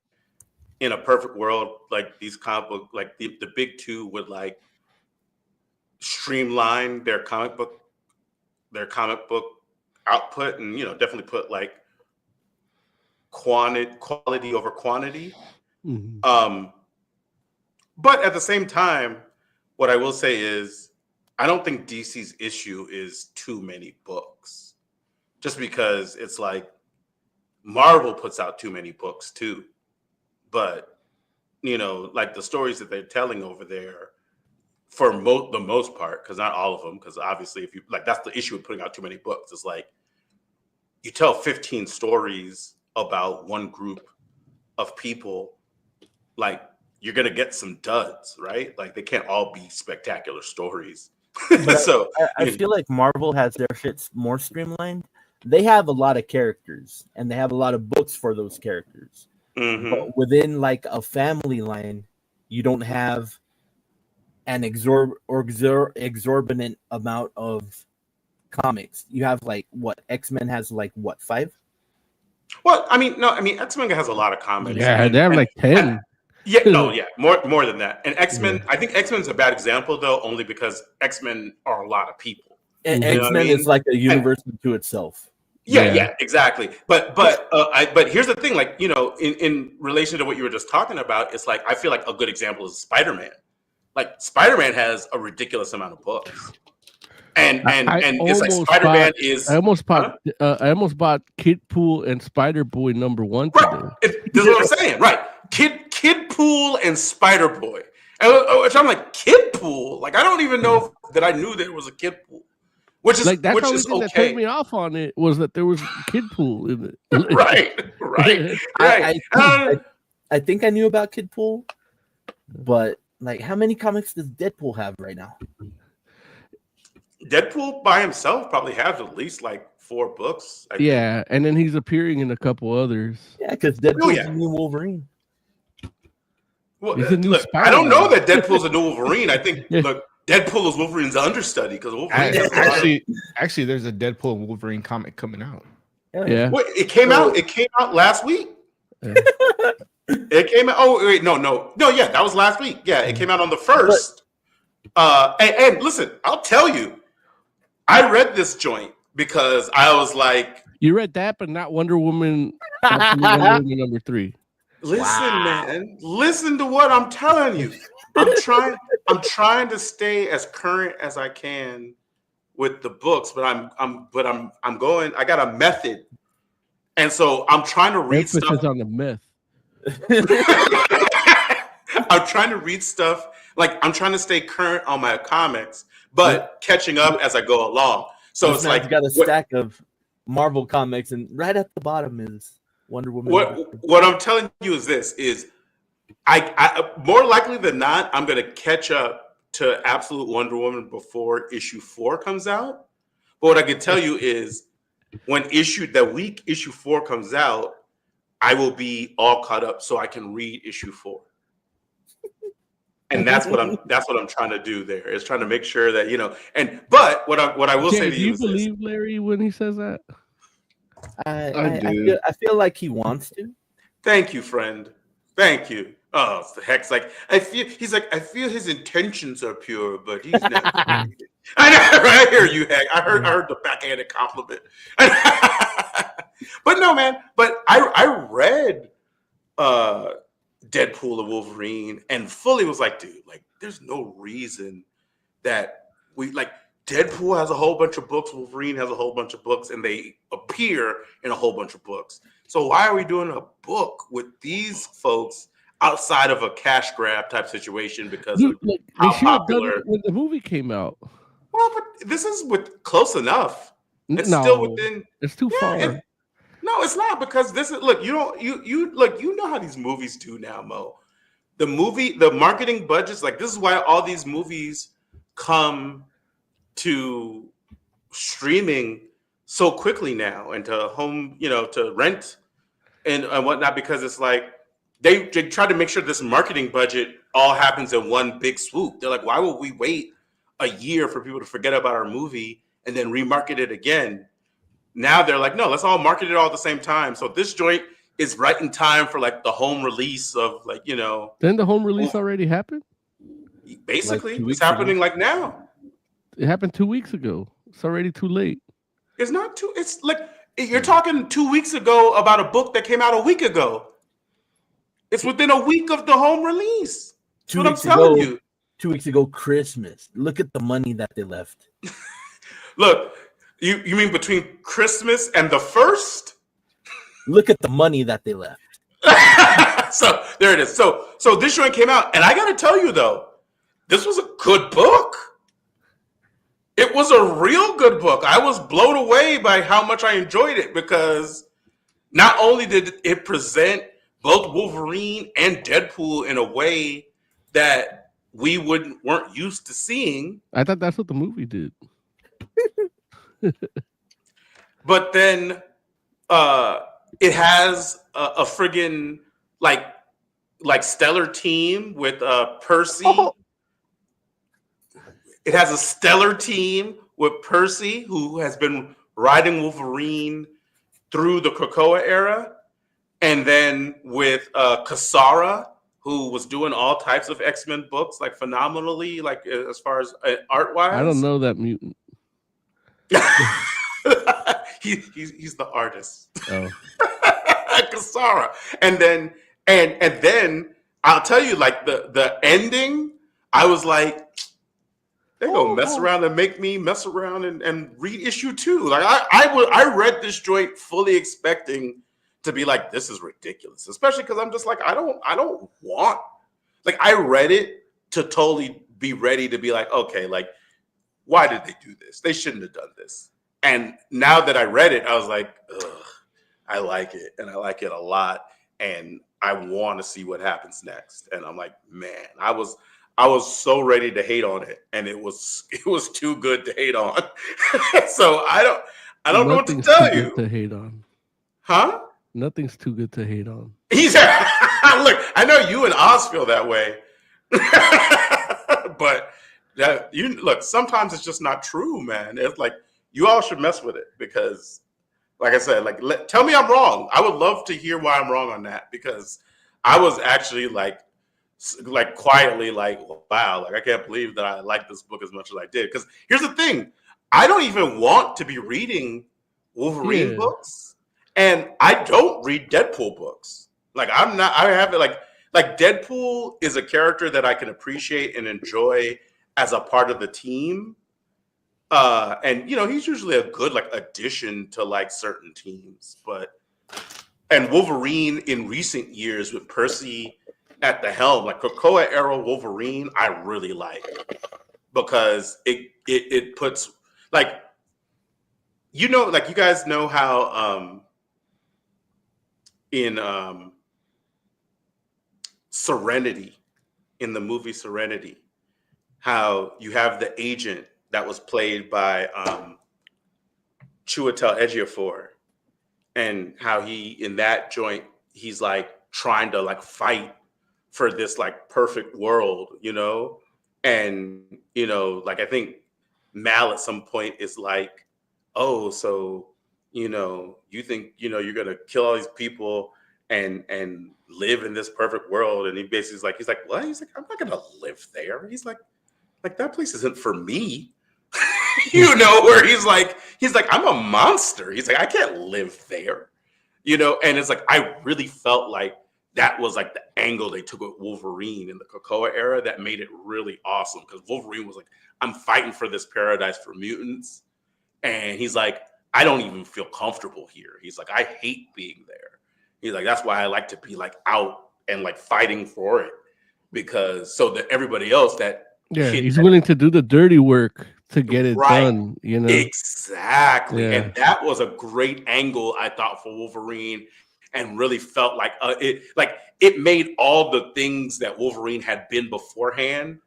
in a perfect world, like these comic book, like the big two would like streamline their comic book output, and definitely put like quality over quantity. Mhm. But at the same time, what I will say is I don't think DC's issue is too many books, just because it's like Marvel puts out too many books too. But like the stories that they're telling over there, for the most part, because not all of them, because obviously if you like, that's the issue with putting out too many books. It's like you tell 15 stories about one group of people, like you're gonna get some duds, right? Like they can't all be spectacular stories. So I feel like Marvel has their shit more streamlined. They have a lot of characters, and they have a lot of books for those characters. mhm. But within like a family line, you don't have an exorbitant amount of comics. You have like what X-Men has like what 5? Well, I mean, X-Men has a lot of comics. Yeah, and- they have and- like 10. more than that. And X-Men, I think X-Men's a bad example though, only because X-Men are a lot of people. And You know what I X-Men mean? is like a universe unto itself. Yeah, exactly. But here's the thing, like in relation to what you were just talking about, it's like I feel like a good example is Spider-Man. Like Spider-Man has a ridiculous amount of books, and it's like Spider-Man is. I almost bought Kid Pool and Spider Boy #1 today. Right. This is what I'm saying, right? Kid Pool and Spider Boy, which I'm like Kid Pool. Like I don't even know that I knew there was a Kid Pool, which is Like that's the only is thing that okay. turned me off on it was that there was Kid Pool in it. right. I think I knew about Kid Pool, but like, how many comics does Deadpool have right now? Deadpool by himself probably has at least like 4 books. I think. Yeah, and then he's appearing in a couple others. Yeah, because Deadpool's yeah. the new Wolverine. Well, He's a new look, I don't Spider-Man. know that Deadpool's a new Wolverine. I think Yeah. look, Deadpool is Wolverine's understudy because Wolverine. has a lot of- Actually, there's a Deadpool and Wolverine comic coming out. Yeah. Wait, it came out last week. Yeah. It came out. Oh wait, no. Yeah, that was last week. Yeah, it came out on the 1st. And listen, I'll tell you, I read this joint because I was like, You read that, but not Wonder Woman. Wonder Woman #3. listen, man, listen to what I'm telling you. I'm trying to stay as current as I can with the books, but I'm going. I got a method, and so I'm trying to read Emphasis stuff. on the myth. I'm trying to read stuff. Like I'm trying to stay current on my comics, but catching up as I go along. So This it's man's like got a stack of Marvel comics, and right at the bottom is Wonder Woman. what I'm telling you is this: is I more likely than not, I'm going to catch up to Absolute Wonder Woman before issue 4 comes out. But what I can tell you is when the week issue 4 comes out, I will be all caught up so I can read issue 4. And that's what I'm trying to do there, is trying to make sure that, but what I will say to Do you you is this. believe Larry when he says that? I feel like he wants to. Thank you, friend. Thank you. Oh, the heck's like I feel. He's like I feel his intentions are pure, but he's not. I know, right? I hear you, Hank. I heard the backhanded compliment. But no, man. But I read Deadpool and Wolverine and fully was like, dude, like, there's no reason that we like. Deadpool has a whole bunch of books. Wolverine has a whole bunch of books, and they appear in a whole bunch of books. So why are we doing a book with these folks outside of a cash grab type situation because Dude, of like, how they should have done popular? it when the movie came out. Well, but this is with close enough. It's No, still within. it's too far. No, it's not, because this is look. You know how these movies do now, Mo. The marketing budgets, like, this is why all these movies come to streaming so quickly now, and to home, to rent and whatnot, because it's like they try to make sure this marketing budget all happens in one big swoop. They're like, why would we wait a year for people to forget about our movie and then remarket it again? Now they're like, no, let's all market it all at the same time. So this joint is right in time for like the home release of Then the home release already happened? basically Like 2 it's weeks happening ago? like now. It happened 2 weeks ago. It's already too late. It's not too. It's like you're talking 2 weeks ago about a book that came out a week ago. It's within a week of the home release. That's what I'm telling you. 2 weeks ago, Christmas. Look at the money that they left. Look, you mean between Christmas and the first? Look at the money that they left. So there it is. So this joint came out, and I got to tell you though, this was a good book. It was a real good book. I was blown away by how much I enjoyed it, because not only did it present both Wolverine and Deadpool in a way that we weren't used to seeing, I thought that's what the movie did. but then it has a friggin' like stellar team with Percy. Oh. It has a stellar team with Percy, who has been riding Wolverine through the Krakoa era, and then with Kasara, who was doing all types of X-Men books, like phenomenally, like as far as art-wise. I don't know that mutant. he's the artist. Oh. Kasara. And then and then I'll tell you, like, the ending, I was like, they're gonna mess around and make me mess around and read issue 2. Like I read this joint fully expecting to be like, this is ridiculous, especially because I'm just like, I don't want, like, I read it to totally be ready to be like, okay, like, why did they do this? They shouldn't have done this. And now that I read it, I was like, ugh, I like it, and I like it a lot, and I want to see what happens next. And I'm like, man, I was so ready to hate on it, and it was too good to hate on. So I don't know what to tell too you. good to hate on. Huh? Nothing's too good to hate on. He's look, I know you and Oz feel that way. But look, sometimes it's just not true, man. It's like, you all should mess with it, because, like I said, like, tell me I'm wrong. I would love to hear why I'm wrong on that, because I was actually like quietly like, wow, like, I can't believe that I like this book as much as I did. Because here's the thing, I don't even want to be reading Wolverine books, and I don't read Deadpool books. Like, I have it like Deadpool is a character that I can appreciate and enjoy as a part of the team. And he's usually a good like addition to like certain teams, and Wolverine in recent years with Percy at the helm, like Krakoa era Wolverine, I really like, because it puts, like, like, you guys know how in Serenity, in the movie Serenity, how you have the agent that was played by Chiwetel Ejiofor, and how he, in that joint, he's like trying to like fight for this like perfect world, and like, I think Mal at some point is like, oh, so you think you're gonna kill all these people and live in this perfect world, and he basically is like, he's like, what? He's like, I'm not gonna live there. He's like that place isn't for me. you know, where he's like, I'm a monster. He's like, I can't live there, you know. And it's like, I really felt like that was like the angle they took with Wolverine in the Krakoa era that made it really awesome, because Wolverine was like, I'm fighting for this paradise for mutants, and he's like, I don't even feel comfortable here. He's like, I hate being there. He's like, that's why I like to be like out and like fighting for it, because so that everybody else that he's willing to do the dirty work to get it done, you know. Exactly. And that was a great angle, I thought, for Wolverine, and really felt like it made all the things that Wolverine had been beforehand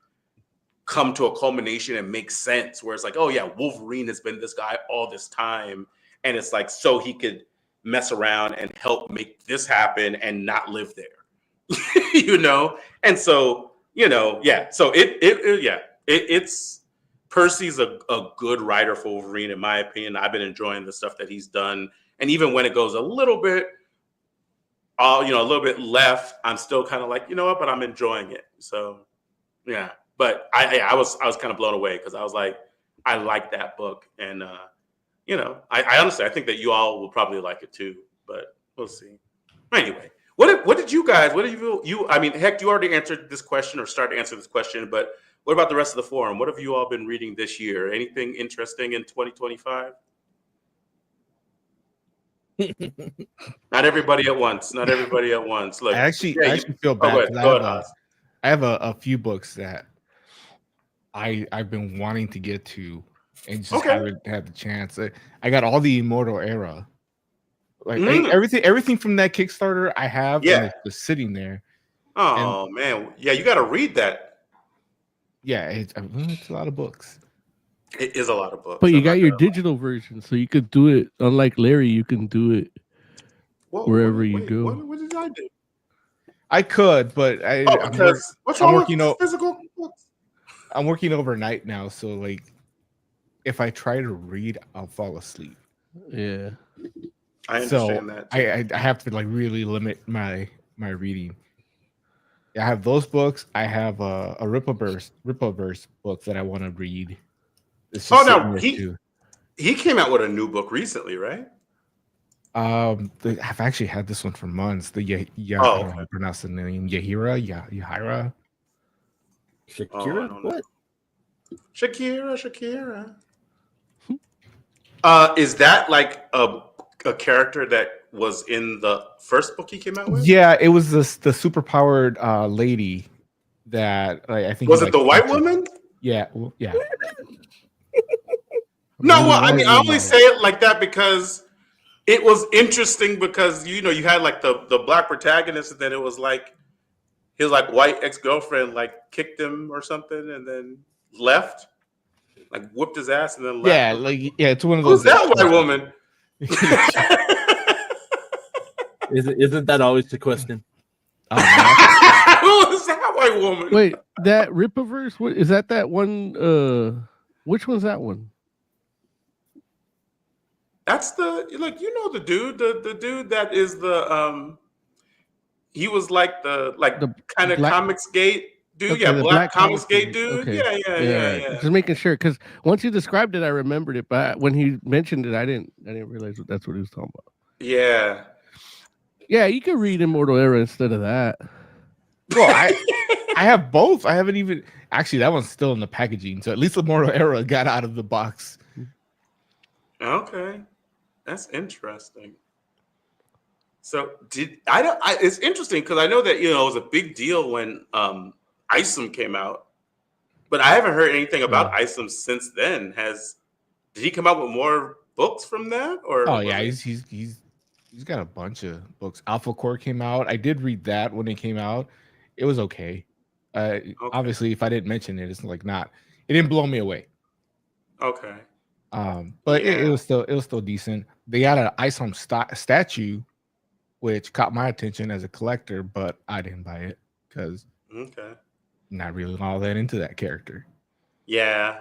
come to a culmination and make sense, where it's like, oh yeah, Wolverine has been this guy all this time, and it's like, so he could mess around and help make this happen and not live there. You know. And so, you know, so it's Percy's a good writer for Wolverine, in my opinion. I've been enjoying the stuff that he's done, and even when it goes a little bit a little bit left, I'm still kind of like, you know what, but I'm enjoying it. So yeah, but I was kind of blown away, because I was like, I like that book, and you know, I honestly, I think that you all will probably like it too, but we'll see. Anyway, what did you guys, I mean, heck, you already answered this question, or started to answer this question, but what about the rest of the forum? What have you all been reading this year? Anything interesting in 2025? Not everybody at once. Not everybody at once. Look, I actually feel bad. Go ahead. I have a few books that I've been wanting to get to and just haven't had the chance. I got all the Immortal Era, like everything from that Kickstarter I have, and it's just sitting there. Oh man, yeah, you got to read that. Yeah, it's a lot of books. It is a lot of books. But you got your digital version, so you could do it. Unlike Larry, you can do it wherever you go. What did I do? I could, but what's wrong with physical books? I'm working overnight now, so like, if I try to read, I'll fall asleep. Yeah, I understand that. I have to like really limit my reading. I have those books. I have a Rippleverse book that I want to read. Now he came out with a new book recently, right? I've actually had this one for months. I don't know how to pronounce the name. Yahira. Shakira? What? Shakira. Is that like a character that was in the first book he came out with? Yeah, it was the superpowered lady that I think was it the white woman? Yeah. No, well, I mean, I only say it like that because it was interesting, because you had like the black protagonist, and then it was like his like white ex-girlfriend like kicked him or something, and then left, like whooped his ass and then left. It's one of those. Who's that white woman? Isn't that always the question? Who is that white woman? Wait, that Rippaverse? What is that? That one? Which one's that one? That's the the dude, the dude that is the he was like the kind of Comics Gate dude, okay, Black Comics Gate dude. Okay. Yeah. Just making sure, because once you described it, I remembered it, but when he mentioned it, I didn't realize that's what he was talking about. Yeah, you could read Immortal Era instead of that. Well, I have both. I haven't even actually. That one's still in the packaging, so at least Immortal Era got out of the box. Okay. That's interesting. So it's interesting because I know that it was a big deal when Isom came out, but I haven't heard anything about Isom since then. Did he come out with more books from that? Or he's got a bunch of books. Alpha Core came out. I did read that when it came out. It was okay. Obviously, if I didn't mention it, it's like not. It didn't blow me away. Okay. But it was still decent. They got an Isom statue, which caught my attention as a collector, but I didn't buy it because not really all that into that character. Yeah.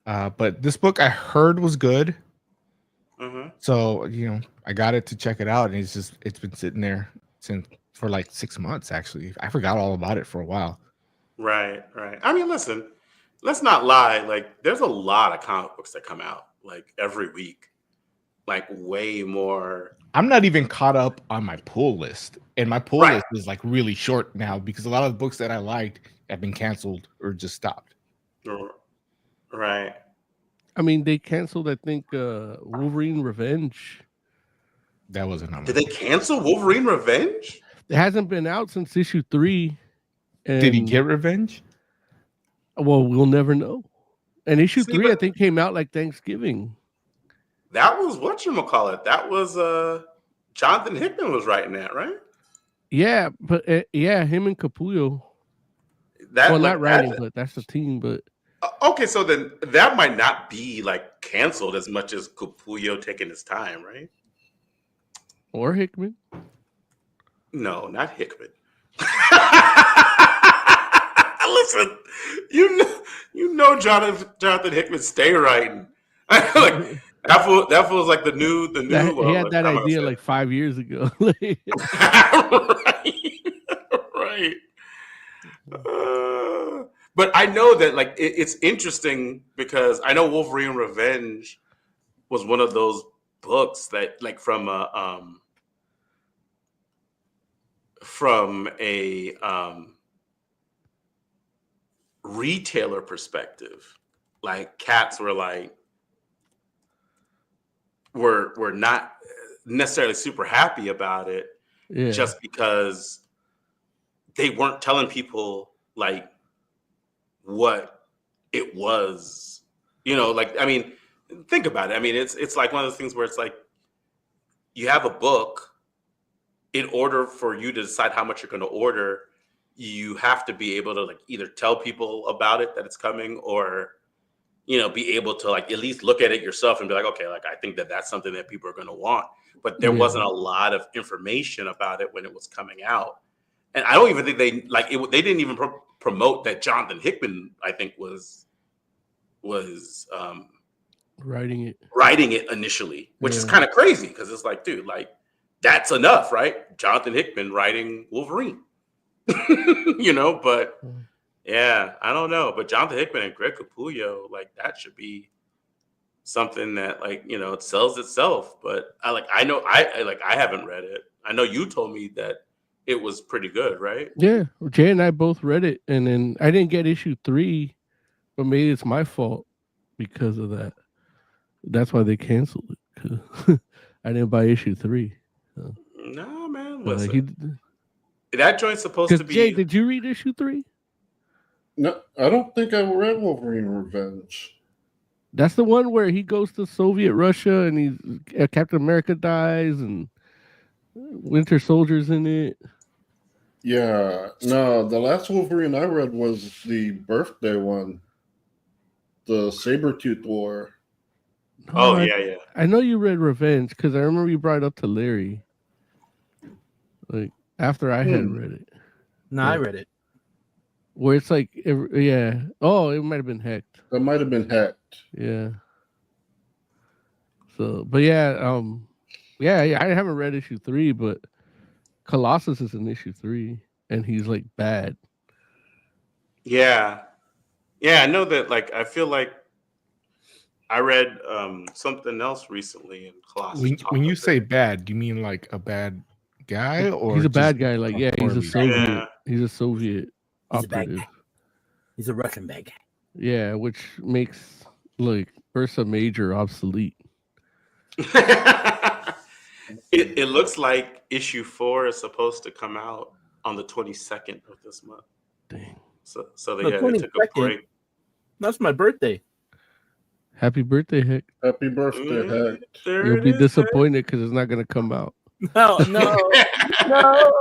But this book I heard was good. Mm-hmm. So I got it to check it out, and it's been sitting there for like 6 months. Actually, I forgot all about it for a while. Right. I mean, listen. let's not lie. Like, there's a lot of comic books that come out like every week, like way more. I'm not even caught up on my pull list, and my pull Right. list is like really short now because a lot of the books that I liked have been canceled or just stopped. Right. I mean, they canceled, I think, Wolverine Revenge. That wasn't on. Did they cancel Wolverine Revenge? It hasn't been out since issue 3. Did he and- get revenge? Well, we'll never know. And issue See, 3, I but- think, came out like Thanksgiving. That was whatchamacallit. That was Jonathan Hickman was writing that, right? Yeah, but him and Capullo. That Well, like, not writing, that- but that's the team. But okay, so then that might not be like canceled as much as Capullo taking his time, right? or Hickman. No, not Hickman. Listen, you know Jonathan Hickman stay writing. Like that feels like the new. He had that I'm idea upset. like 5 years ago. right. But I know that like it's interesting because I know Wolverine Revenge was one of those books that like from a retailer perspective, like cats were like were not necessarily super happy about it Yeah, just because they weren't telling people like what it was, like, I mean, think about it. I mean, it's like one of those things where it's like you have a book. In order for you to decide how much you're going to order, you have to be able to like either tell people about it that it's coming, or be able to like at least look at it yourself and be like, okay, like I think that that's something that people are going to want. But there Yeah. wasn't a lot of information about it when it was coming out, and I don't even think they like it. They didn't even promote that Jonathan Hickman, I think, was writing it. writing it initially, which is Yeah. kind of crazy because it's like, dude, like that's enough, right? Jonathan Hickman writing Wolverine, but yeah, I don't know. But Jonathan Hickman and Greg Capullo, like that should be something that like, it sells itself. But I know I haven't read it. I know you told me that it was pretty good, right? Yeah, Jay and I both read it, and then I didn't get issue 3, but maybe it's my fault because of that. That's why they canceled it. 'Cause I didn't buy issue 3. No, man. But, Listen, that joint's supposed Because to be. Jay, did you read issue 3? No, I don't think I read Wolverine Revenge. That's the one where he goes to Soviet Russia and he's Captain America dies and Winter Soldier's in it. Yeah, no, the last Wolverine I read was the birthday one, the Sabretooth War. Oh I- yeah. I know you read Revenge because I remember you brought it up to Larry. Like after I had read it. No, I read it. Where it's like, yeah. Oh, it might have been Hecked. That might have been hacked. Yeah. So, but yeah, I haven't read issue 3, but Colossus is in issue 3, and he's like bad. Yeah. I know that. Like, I feel like I read something else recently in Colossus. When you say bad, do you mean like a bad guy, or He's a bad just guy. Like, yeah, he's a poorly? Soviet. Yeah. He's a Soviet He's a bad operative. guy. He's a Russian bad guy. Yeah, which makes like Ursa Major obsolete. it looks like issue 4 is supposed to come out on the 22nd of this month. Dang. So they, The they took a 22nd? break. That's my birthday. Happy birthday, Heck. Happy birthday, hack. There You'll it be is, disappointed because it's not going to come out. No, no, no.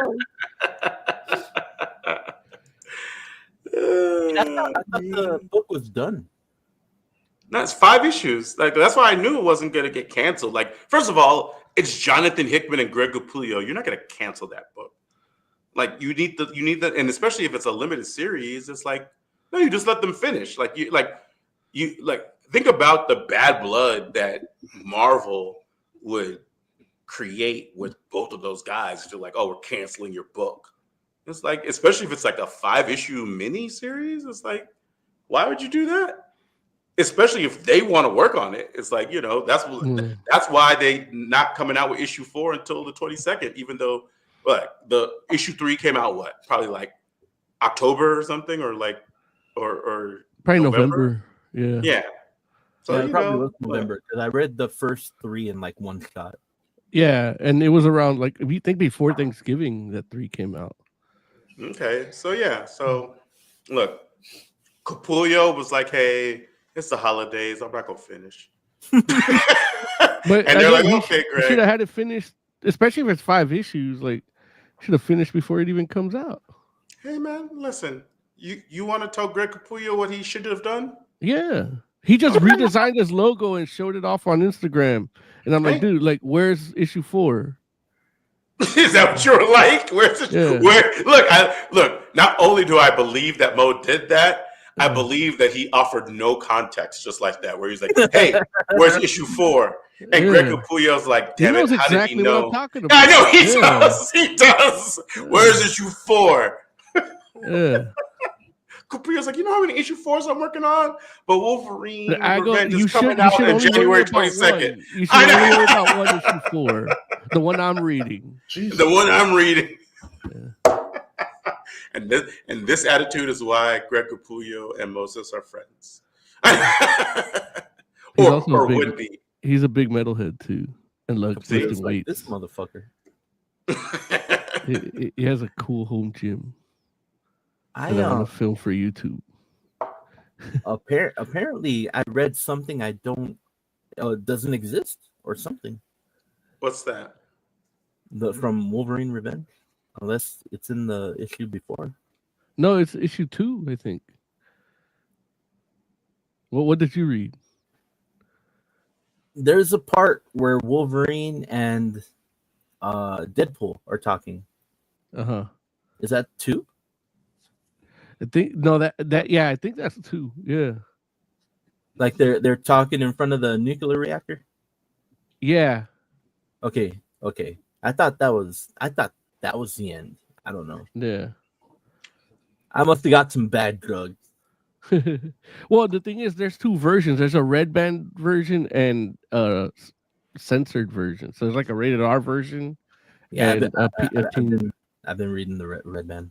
I thought the book was done. No, it's 5 issues. Like that's why I knew it wasn't going to get canceled. Like, first of all, it's Jonathan Hickman and Greg Capullo. You're not going to cancel that book. Like, you need the, and especially if it's a limited series, it's like, no, you just let them finish. Like you think about the bad blood that Marvel would create with both of those guys. They're like, oh, we're canceling your book. It's like, especially if it's like a 5-issue mini series, it's like, Why would you do that? Especially if they want to work on it. It's like, that's why they not coming out with issue 4 until the 22nd, even though the issue 3 came out probably like October or something, or probably November. Yeah. Yeah. So it probably was November, because I read the first 3 in like one shot. Yeah, and it was around like, if you think before Thanksgiving that 3 came out. Okay. So yeah. So look, Capullo was like, hey, it's the holidays. I'm not gonna finish. But and they're like, okay, Greg. Should have had it finished, especially if it's 5 issues. Like, should have finished before it even comes out. Hey man, listen. You want to tell Greg Capullo what he should have done? Yeah, he just redesigned his logo and showed it off on Instagram, and I'm like, dude, like, where's issue 4? Is that what you're like? Where's it? Yeah. Look. Not only do I believe that Mo did that, I believe that he offered no context, just like that, where he's like, "Hey, where's issue 4?" And Greg Capullo's like, "Damn it, how did he know?" What I'm talking about. I know he does. He does. Where's issue 4? Yeah. Capullo's like, you know how many issue 4s I'm working on? But Wolverine Revenge you is coming out on January 22nd. You should only worry about 1 issue 4. The one I'm reading. Jesus. The one I'm reading. Yeah. And this attitude is why Greg Capullo and Moses are friends. or would be. He's a big metalhead too, and loves lifting weights. This motherfucker. He has a cool home gym. I want to film for YouTube. Apparently, I read something I don't doesn't exist or something. What's that? From Wolverine Revenge, unless it's in the issue before. No, it's issue 2, I think. What did you read? There's a part where Wolverine and Deadpool are talking. Is that 2? I think I think that's 2. Yeah. Like they're talking in front of the nuclear reactor? Yeah. Okay. I thought that was the end. I don't know. Yeah. I must have got some bad drugs. Well, the thing is, there's 2 versions. There's a red band version and a censored version. So there's like a rated R version. Yeah, and I've been reading the red band.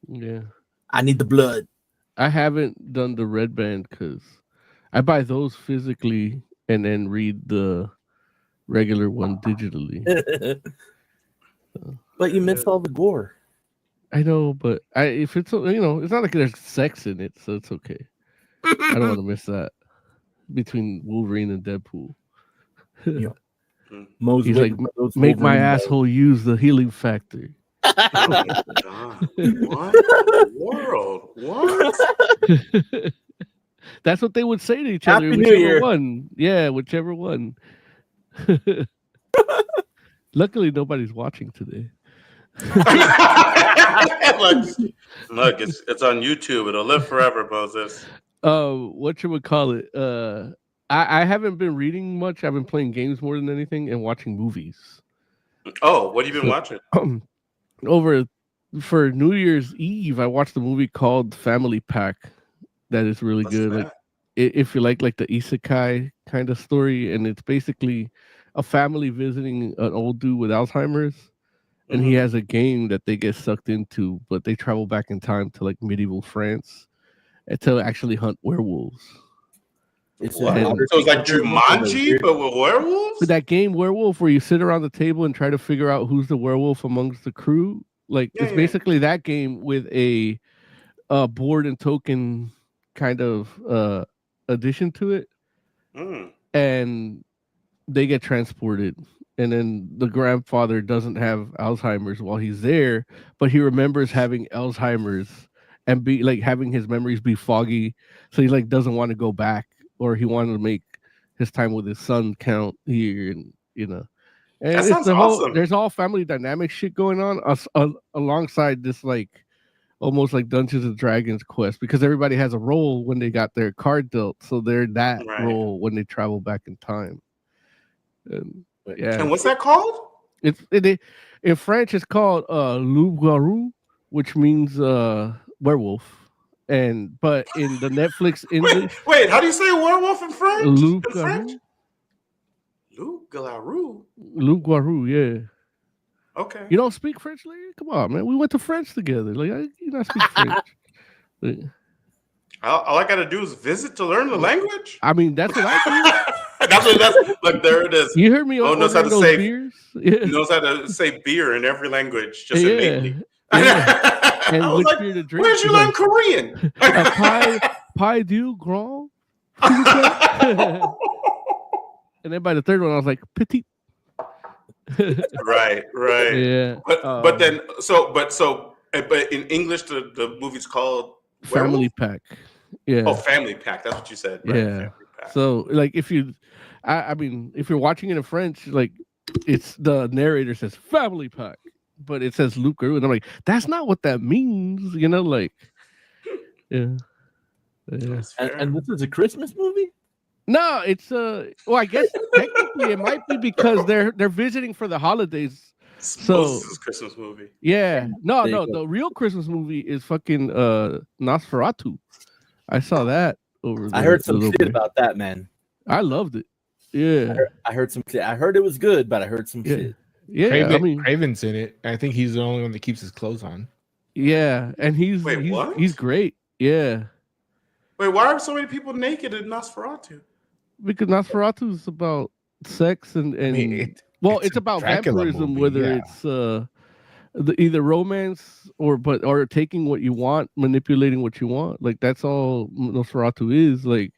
Yeah. I need the blood. I haven't done the red band because I buy those physically and then read the regular one digitally. But you missed all the gore. I know, but if it's it's not like there's sex in it, so it's okay. I don't want to miss that between Wolverine and Deadpool. Yeah. He's like, make my asshole use the healing factor. Oh my God. What in the world? What? That's what they would say to each Happy other. New Whichever Year. one. Yeah, whichever one. Luckily, nobody's watching today. Look, it's on YouTube. It'll live forever, Moses. What should we call it? I haven't been reading much. I've been playing games more than anything and watching movies. Oh, what have you been watching? For New Year's Eve, I watched a movie called Family Pack. That is really good. That? Like, if you like the isekai kind of story, and it's basically a family visiting an old dude with Alzheimer's, and he has a game that they get sucked into, but they travel back in time to like medieval France and to actually hunt werewolves. So it's like Jumanji, but with werewolves? So that game Werewolf, where you sit around the table and try to figure out who's the werewolf amongst the crew, it's basically that game with a board and token kind of addition to it. And they get transported, and then the grandfather doesn't have Alzheimer's while he's there, but he remembers having Alzheimer's and be like having his memories be foggy, so he like doesn't want to go back, or he wanted to make his time with his son count here, and and that sounds awesome. There's all family dynamic shit going on alongside this like almost like Dungeons and Dragons quest, because everybody has a role when they got their card dealt, so they're that role when they travel back in time. And what's that called? In French it's called loup-garou, which means werewolf, but in the Netflix English, Wait, how do you say werewolf in French? Loup In French? Garou. Loup Garou. Loup Garou, yeah. Okay. You don't speak French, Larry? Come on, man. We went to French together. Like, you not speak French. Like, All I got to do is visit to learn the language. I mean, that's what I do. That's look, there it is. You heard me Oh, knows how ordering to those say- beers? Yeah. Knows how to say beer in every language, just Yeah. innately. Yeah. And I was which like, beer to drink? where'd you He's learn like, Korean? Pie du Grand? And then by the third one, I was like, petit. right. Yeah. But in English, the movie's called Family Pack. Yeah. Oh, Family Pack. That's what you said. Right? Yeah. Family Pack. So, like, if you're watching it in French, like, it's the narrator says Family Pack, but it says Loup Garou, and I'm like, that's not what that means, you know, like, yeah. That's fair. And this is a Christmas movie? No, it's well, I guess technically it might be because they're visiting for the holidays. So this is a Christmas movie. yeah, no, There you go. the real Christmas movie is fucking Nosferatu. I saw that over there. I heard a some little shit bit. about that, man. I loved it. Yeah, I heard some shit. I heard it was good, but I heard some yeah, shit. yeah. Craven, I mean, Craven's in it. I think he's the only one that keeps his clothes on. yeah, and he's Wait, what? he's great. Yeah, Wait, why are so many people naked in Nosferatu? because Nosferatu is about sex and I mean, it's a about Dracula vampirism, movie, whether yeah. it's either romance or taking what you want, manipulating what you want. Like that's all Nosferatu is. Like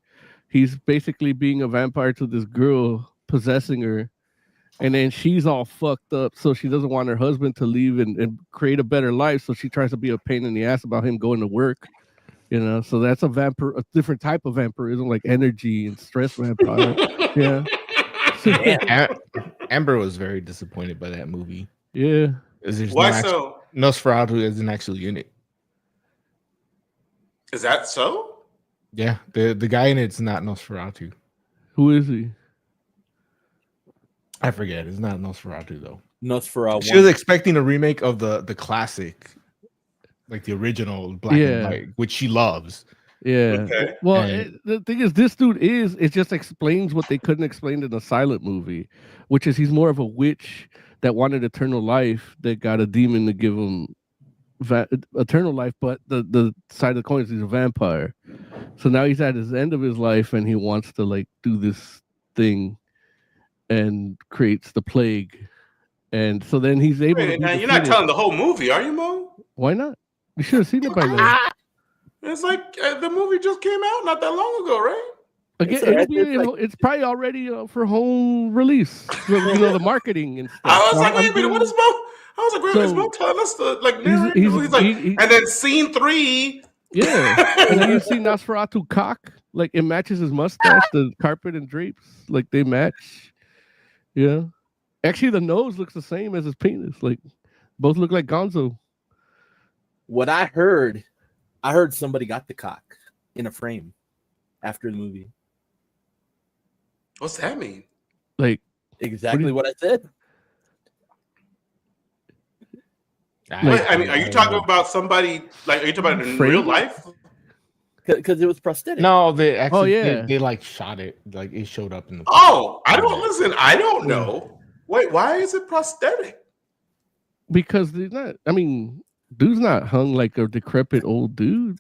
he's basically being a vampire to this girl, possessing her, and then she's all fucked up, so she doesn't want her husband to leave and create a better life. So she tries to be a pain in the ass about him going to work. You know, so that's a different type of vampirism, like energy and stress vampire. Yeah. Amber was very disappointed by that movie. Yeah. There's Why no actu- so? Nosferatu isn't actually in it. Is that so? Yeah, the guy in it's not Nosferatu. Who is he? I forget. It's not Nosferatu though. Nosferatu. She was expecting a remake of the classic, like the original black Yeah. and white, which she loves. Yeah. Okay. Well, And- the thing is, this dude it just explains what they couldn't explain in the silent movie, which is he's more of a witch that wanted eternal life that got a demon to give him eternal life, but the side of the coin is he's a vampire. So now he's at his end of his life and he wants to like do this thing and creates the plague. And so then he's able to Wait, be now, you're not defeated. telling the whole movie, are you, Mo? Why not? You should have seen it by now. It's like the movie just came out not that long ago, right? Again, It's alright, it'll be, it's like- it's probably already for home release. The marketing and stuff. I was So like, I'm wait a minute, what is Mo? I was like, wait, is So- Mo telling us to like narrate? He's like, he- and then scene 3. yeah. And then you see Nosferatu cock, like it matches his mustache, the carpet and drapes, like they match. Yeah. Actually, the nose looks the same as his penis. Like both look like Gonzo. What I heard somebody got the cock in a frame after the movie. What's that mean? Like Exactly what I said. Wait, I mean, are you talking about somebody like? Are you talking about in Frame? real life? Because it was prosthetic. No, they actually yeah. they like shot it. Like it showed up in the. Oh, I don't listen. I don't know. Wait, why is it prosthetic? because they're not. I mean, dude's not hung like a decrepit old dude.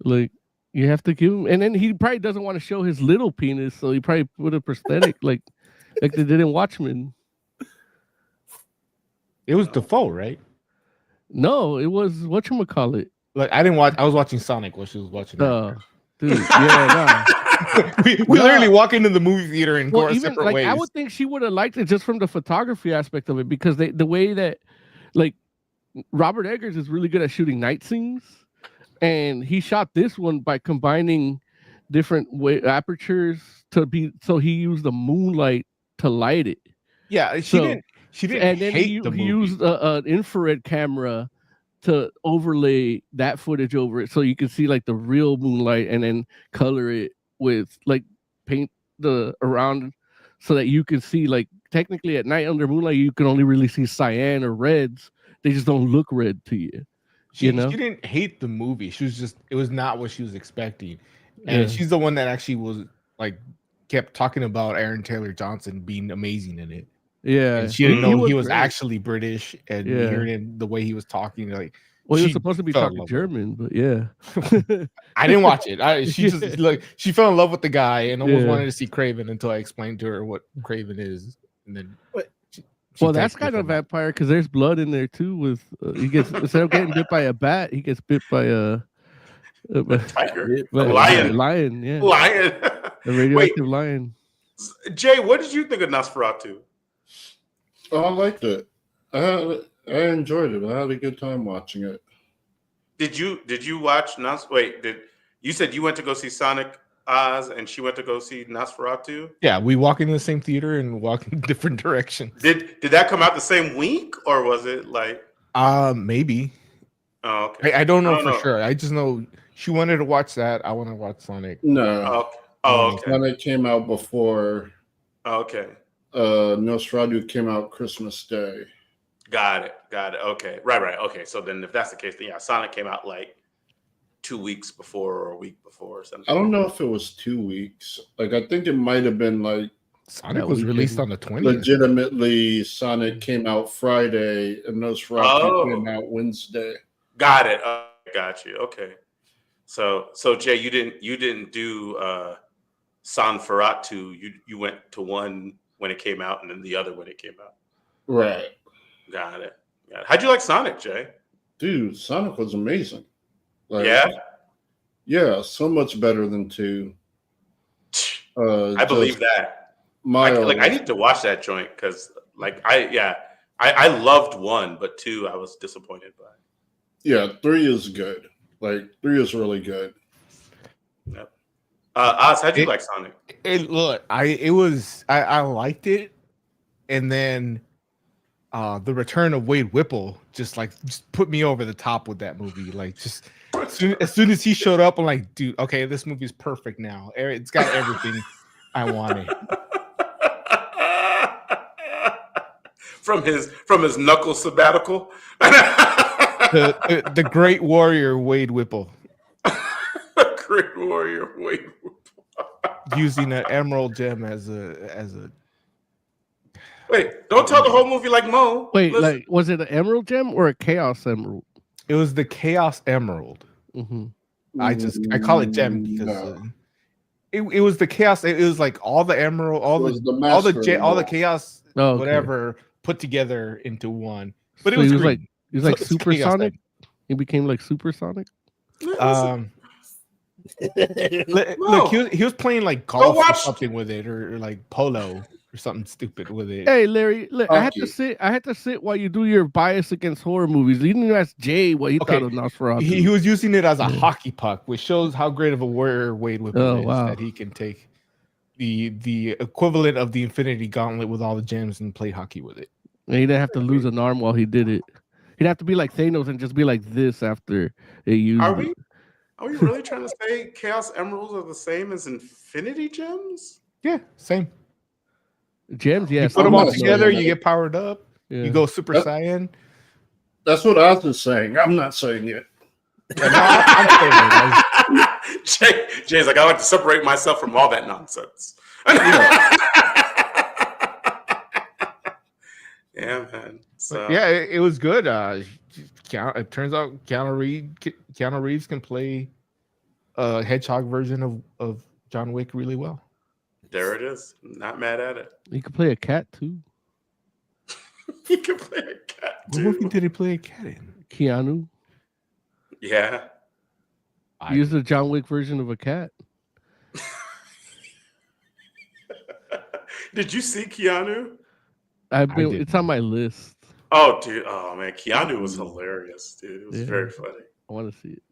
Like you have to give him, and then he probably doesn't want to show his little penis, so he probably put a prosthetic like they did in Watchmen. It was Defoe, right? No, it was whatchamacallit. Like I didn't watch. I was watching Sonic while she was watching. that. Dude, yeah, we Nah. literally walk into the movie theater and no. go Well, our even separate like ways. I would think she would have liked it just from the photography aspect of it, because the way that like Robert Eggers is really good at shooting night scenes, and he shot this one by combining different apertures to be, so he used the moonlight to light it. Yeah, So- She didn't. And then hate he the movie. used an infrared camera to overlay that footage over it, so you can see like the real moonlight, and then color it with like paint the around, so that you can see like technically at night under moonlight you can only really see cyan or reds. They just don't look red to you. She know? she didn't hate the movie. She was just it was not what she was expecting. Yeah. And she's the one that actually was like kept talking about Aaron Taylor Johnson being amazing in it. Yeah. And she didn't know he was great. actually British, and Yeah. hearing it, the way he was talking, like Well, he was she supposed to be fell in talking love with it. German, but yeah. I didn't watch it. She just like she fell in love with the guy and almost Yeah. wanted to see Craven until I explained to her what Craven is, and then. She Well, that's texted me kind of from that. vampire because there's blood in there too. With he gets instead of getting bit by a bat, he gets bit by a Tiger. lion. Lion. Yeah, Lion. a radioactive lion. Jay, what did you think of Nosferatu? Oh, I liked it. I enjoyed it. I had a good time watching it. Did you watch you said you went to go see Sonic Oz and she went to go see Nosferatu? Yeah, we walk into the same theater and walk in different directions. Did that come out the same week or was it like Maybe. oh okay. I don't know I don't for know. sure. I just know she wanted to watch that. I want to watch Sonic. No. Okay. When it came out before Okay. Nosferatu came out Christmas Day. Got it. Okay. Right. Okay. So then if that's the case, then yeah, Sonic came out like 2 weeks before or a week before or something. I don't know if it was 2 weeks. Like I think it might have been like Sonic That was weekend. released on the 20th. legitimately Sonic came out Friday and Nosferatu came out Wednesday. Got it. Got you. Okay. So Jay, you didn't do Sanferatu. You went to one when it came out and then the other when it came out. Right. Got it. How'd you like Sonic, Jay? Dude, Sonic was amazing. Like, Yeah? Yeah, so much better than 2. I believe that. Miles. I need to watch that joint because I loved 1, but 2 I was disappointed by. Yeah, 3 is good. Like 3 is really good. Yep. Oz, how'd you like Sonic? I liked it, and then the return of Wade Whipple just put me over the top with that movie. Like just as soon as he showed up, I'm like, dude, okay, this movie's perfect now. It's got everything I wanted. From his knuckle sabbatical. The great warrior Wade Whipple Great warrior Wade Whipple. using an emerald gem as a Wait, don't tell the whole movie like Mo. Wait, Listen. like was it an emerald gem or a chaos emerald? it was the Chaos Emerald. Mm-hmm. I call it gem because No. it was the chaos. It was like all the emerald, all It was the the Master Emerald. chaos, Oh, okay. whatever put together into one. But it So was, he was green. like So it's supersonic. chaos He became like supersonic. Listen. Look, he was playing like golf or watch- something with it, or like polo or something stupid with it. Hey Larry, I had Okay. to sit while you do your bias against horror movies. You didn't ask Jay what he Okay. thought of Nosferatu. He was using it as a Yeah. hockey puck, which shows how great of a warrior Wade Whipple Oh, is, wow. that he can take the equivalent of the Infinity Gauntlet with all the gems and play hockey with it. And he didn't have to lose an arm while he did it. He'd have to be like Thanos and just be like this after they used Are it. we really trying to say Chaos Emeralds are the same as Infinity Gems? Yeah, same. Gems, You yes. put them I'm all not together, saying you that. get powered up. Yeah. You go Super That- Saiyan. That's what I was saying. I'm not saying it. Yeah, no, I'm saying it. Jay's like, I like to separate myself from all that nonsense. Yeah, man. So Yeah, it was good. It turns out Keanu Reeves can play a hedgehog version of John Wick really well. there it is. Not mad at it. You could play a cat too. He can play a cat What movie too. did he play a cat in? Keanu. Yeah. Use the John Wick version of a cat. Did you see Keanu? It's didn't. on my list. Oh, dude. Oh, man. Keanu was hilarious, dude. It was Yeah. very funny. I want to see it.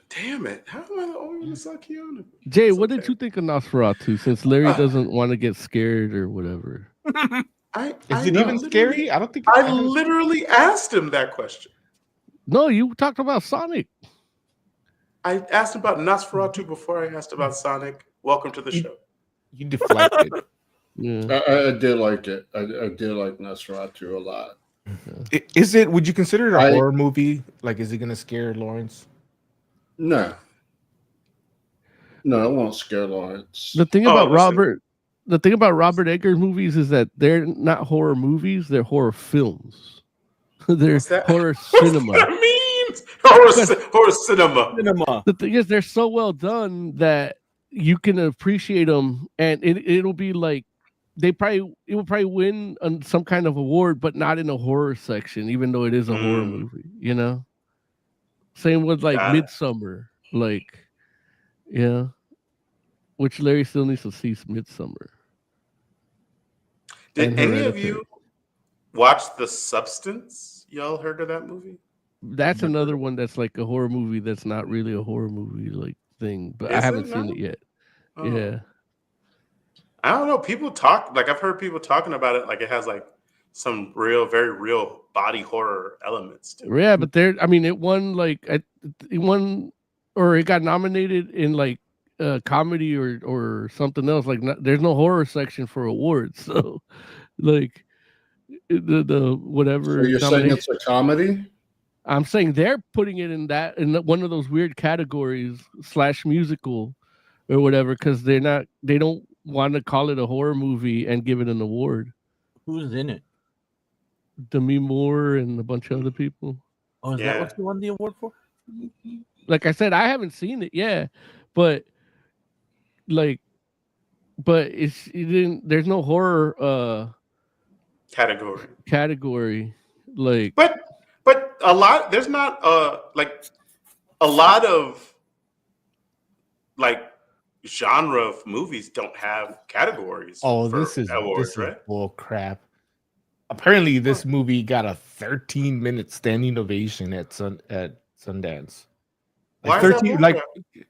Damn it. How am I the only one that saw Keanu? Jay, It's what okay. did you think of Nosferatu? Since Larry doesn't want to get scared or whatever. Is it even scary? I don't think. I literally asked him that question. No, you talked about Sonic. I asked about Nosferatu before I asked about Sonic. Welcome to the show. You deflected. Yeah. I did like it. I did like Nosferatu a lot. Is it? Would you consider it a I- horror movie? Like, is it gonna scare Lawrence? No. No, it won't scare Lawrence. The thing Oh, about listen. Robert Eggers movies is that they're not horror movies; they're horror films. They're What's that? horror What's cinema. that means? Horror cinema. Cinema. The thing is, they're so well done that you can appreciate them, and it'll be like it will probably win some kind of award, but not in a horror section, even though it is a horror movie. You know, same with like Got it. Midsummer, like yeah, which Larry still needs to see Midsummer. Did And any of Hereditary. you watch The Substance? Y'all heard of that movie? That's another one that's like a horror movie that's not really a horror movie like thing, but I Is haven't it seen not? it yet. Oh. Yeah. I don't know. People talk like I've heard people talking about it like it has like some real, very real body horror elements to it. Yeah, but it won it won or it got nominated in like comedy or something else. Like there's no horror section for awards, so like the whatever. So you're saying nomination- it's a comedy? I'm saying they're putting it in one of those weird categories / musical or whatever because they don't want to call it a horror movie and give it an award. Who's in it? Demi Moore and a bunch of other people. Oh, is Yeah. that what you won the award for? Like I said, I haven't seen it, yeah, but there's no horror Category. like But there's not like a lot of like genre of movies don't have categories. Oh, for this is awards, right? bull crap. Apparently, this movie got a 13-minute standing ovation at Sundance. Why Like is that 13, bull like, crap?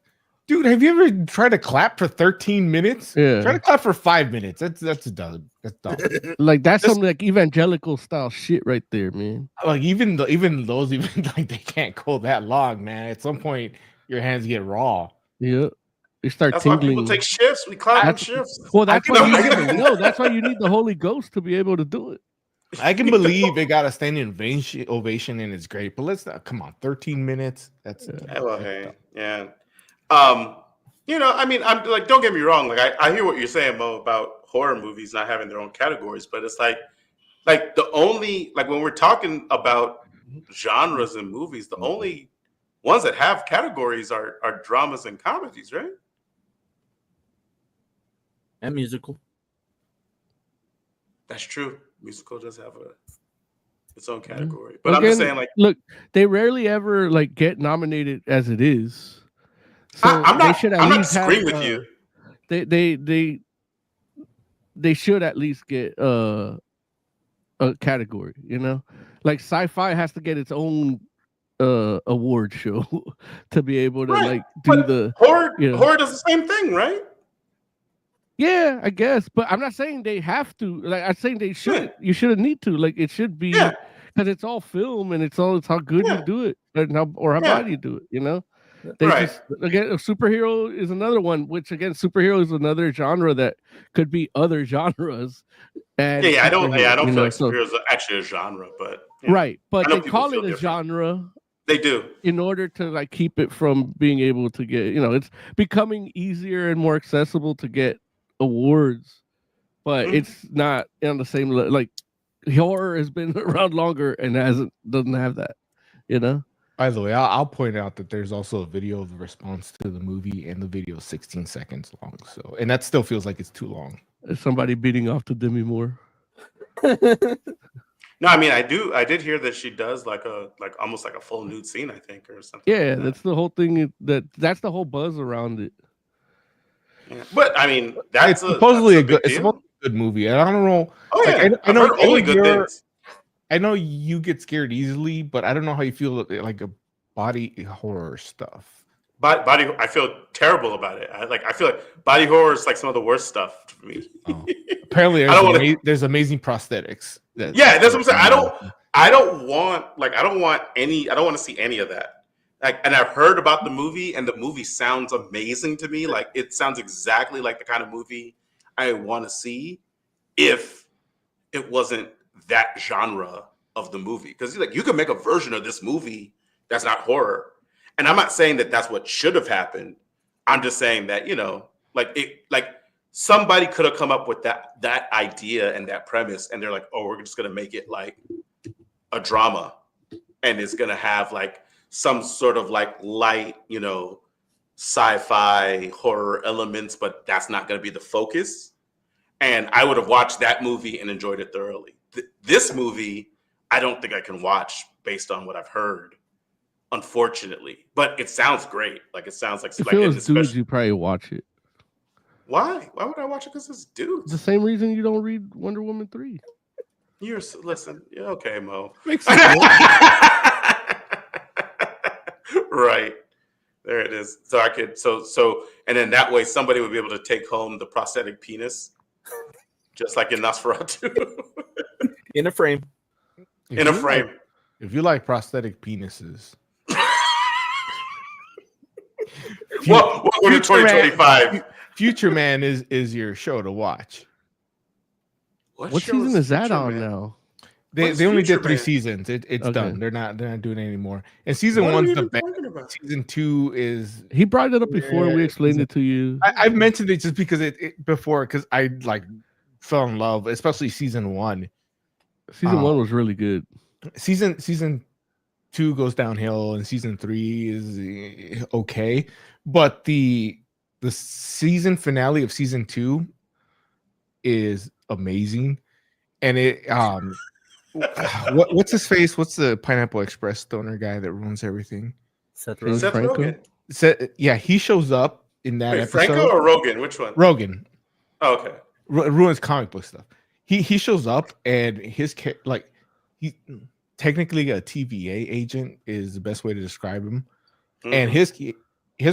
dude, have you ever tried to clap for 13 minutes? Yeah. Try to clap for 5 minutes. That's dumb. That's dumb. like that's This- some like evangelical style shit right there, man. Like even those like they can't go that long, man. At some point, your hands get raw. Yeah, they start That's why tingling. people take shifts. We clap in That's- shifts. Well, that's I why can- you no, that's why you need the Holy Ghost to be able to do it. I can believe it got a standing ovation and it's great, but let's not come on, 13 minutes. That's Yeah, well, hey, yeah. I mean, I'm like, don't get me wrong. Like, I hear what you're saying, Mo, about horror movies not having their own categories, but it's like the only like when we're talking about genres in movies, the only ones that have categories are dramas and comedies, right? And musical. That's true. Musical does have its own category, but I'm just Again, saying, like, look, they rarely ever like get nominated as it is. So I'm they not. should at I'm not least have, disagreeing with you. They should at least get a category, you know, like sci-fi has to get its own award show to be able to Right, like do but the Horror, you know. horror does the same thing, right? yeah, I guess, but I'm not saying they have to. Like I'm saying they should. You shouldn't need to. Like it should be Yeah. because it's all film and it's how good Yeah. you do it and how Yeah. bad you do it. You know. They Right. just, again, a superhero is another one, which again, superhero is another genre that could be other genres. And Yeah, I don't superhero, feel you know, like so- superheroes are actually a genre, but yeah, right, but I know they people call feel it a different. genre they do. in order to like keep it from being able to get, it's becoming easier and more accessible to get awards, but Mhm. it's not on the same like horror has been around longer and doesn't have that, you know. By the way, I'll point out that there's also a video of the response to the movie, and the video is 16 seconds long. So, and that still feels like it's too long. Somebody beating off to Demi Moore. No, I mean I did hear that she does like almost like a full nude scene, I think, or something. Yeah, like that. that's the whole thing. That's the whole buzz around it. Yeah. But I mean that's It's supposedly that's a good. big It's deal. supposed to be a good movie. And I don't know. Oh yeah, like, I I've know- heard I know only good you're- things. I know you get scared easily, but I don't know how you feel like a body horror stuff. Body, I feel terrible about it. I feel like body horror is like some of the worst stuff for me. Oh. Apparently, I don't wanna- there's amazing prosthetics. Yeah, that's what I'm saying. I don't want to see any of that. Like, and I've heard about the movie, and the movie sounds amazing to me. Like, it sounds exactly like the kind of movie I want to see if it wasn't that genre of the movie. Because like you can make a version of this movie that's not horror. And I'm not saying that that's what should have happened. I'm just saying that, like somebody could have come up with that idea and that premise, and they're like, oh, we're just gonna make it like a drama, and it's gonna have like some sort of like light, sci-fi horror elements, but that's not gonna be the focus. And I would have watched that movie and enjoyed it thoroughly. This movie, I don't think I can watch based on what I've heard, unfortunately. But it sounds great. Like it sounds like if it was dudes, you probably watch it. Why? Why would I watch it? Because it's dudes. The same reason you don't read Wonder Woman 3. Listen. Yeah, okay, Mo. Makes sense. Right. There it is. So I could and then that way somebody would be able to take home the prosthetic penis, just like in Nosferatu. In a frame. In a frame. If you like prosthetic penises, Welcome to 2025. Future Man is your show to watch. What season is that on now? They only did 3 Man? seasons. It's Okay. done. They're not doing it anymore. And season What are one's we the even best. talking about? Season 2 is. He brought it up before. Yeah, We explained it to you. I've mentioned it just because because I like fell in love, especially season 1. Season 1 was really good. Season 2 goes downhill, and season 3 is okay. But the season finale of season 2 is amazing, and it what's his face? What's the Pineapple Express stoner guy that ruins everything? Seth Rogen. Seth Franco? Rogen. Yeah, he shows up in that Wait, episode. Franco or Rogan? Which one? Rogan Oh, okay. ruins comic book stuff. He shows up, and he's technically a TVA agent is the best way to describe him. And his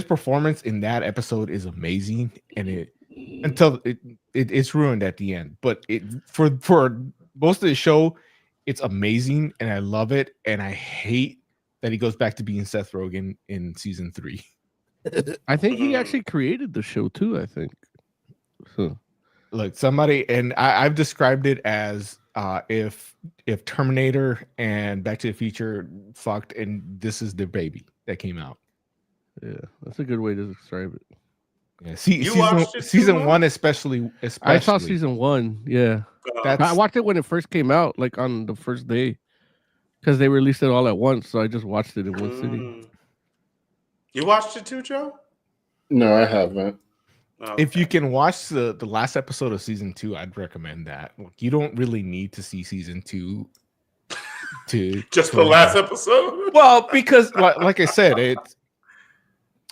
performance in that episode is amazing, and it's ruined at the end. But for most of the show, it's amazing, and I love it. And I hate that he goes back to being Seth Rogen in season 3. I think he actually created the show too. I think. So Look, somebody, and I've described it as if Terminator and Back to the Future fucked, and this is the baby that came out. yeah, that's a good way to describe it. Yeah, You watched it too, season Mo? 1 especially. I saw season 1. Yeah, That's- I watched it when it first came out, like on the first day, because they released it all at once. So I just watched it in one sitting. You watched it too, Joe? No, I haven't. Oh, If okay. you can watch the last episode of season 2, I'd recommend that. Like, you don't really need to see season 2 to Just the last episode? Well, because like I said,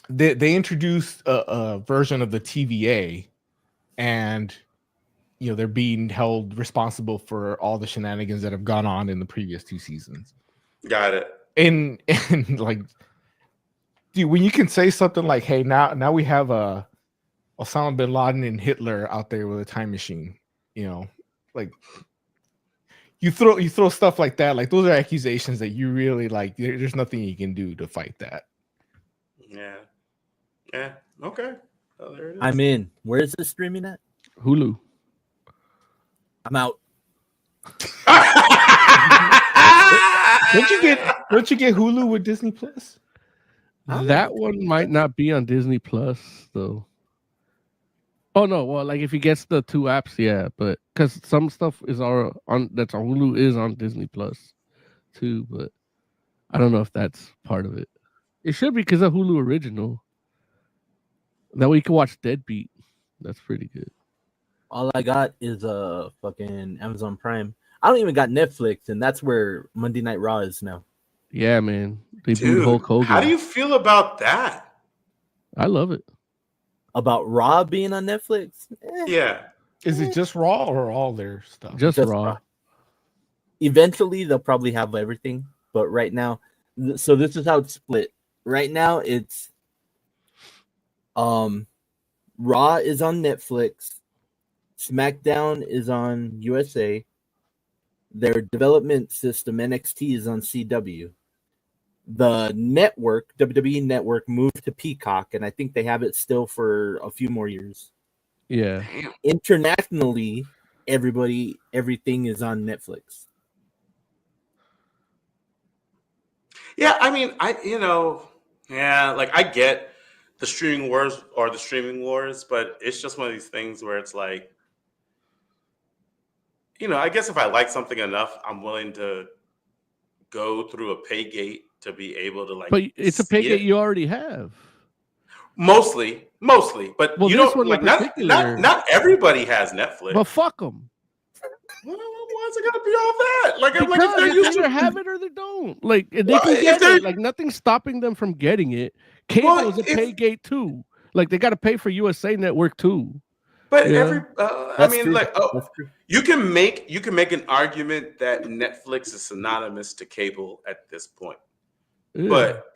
they introduced a version of the TVA, and they're being held responsible for all the shenanigans that have gone on in the previous 2 seasons. Got it. And like, dude, when you can say something like, "Hey, now we have Osama bin Laden and Hitler out there with a time machine," like you throw stuff like that. Like, those are accusations that you really like. There's nothing you can do to fight that. Yeah. Yeah. Okay. Oh, there it is. I'm in. Where is this streaming at? Hulu. I'm out. Don't you get Hulu with Disney Plus? That one might not be on Disney Plus though. Oh no, well, like if he gets the 2 apps, yeah, but because some stuff is that's on Hulu is on Disney Plus too, but I don't know if that's part of it. It should be because of Hulu original. That way you can watch Deadbeat. That's pretty good. All I got is fucking Amazon Prime. I don't even got Netflix, and that's where Monday Night Raw is now. Yeah, man. They booed Dude, Hulk Hogan. how do you feel about that? I love it. About Raw being on Netflix? Yeah. Is it just Raw or all their stuff? Just Raw. Raw. Eventually, they'll probably have everything, but right now, so this is how it's split. Right now, it's Raw is on Netflix, SmackDown is on USA, their development system NXT is on CW. The network, WWE Network, moved to Peacock, and I think they have it still for a few more years. Yeah. Internationally, everything is on Netflix. Yeah, I mean, like I get the streaming wars or the streaming wars, but it's just one of these things where it's like, I guess if I like something enough, I'm willing to go through a pay gate to be able to But it's a pay see gate it. you already have. Mostly, but Well, you this don't one in like particular- not everybody has Netflix. But fuck them. Why is it gonna be all that? Like, I'm like, if Because they're they used either to have it or they don't. Like they Well, can if get they're- it. Like nothing's stopping them from getting it. Cable Well, is a if- pay gate too. Like they got to pay for USA Network too. But Yeah. I That's mean, true. like, That's true. you can make an argument that Netflix is synonymous to cable at this point. Yeah. But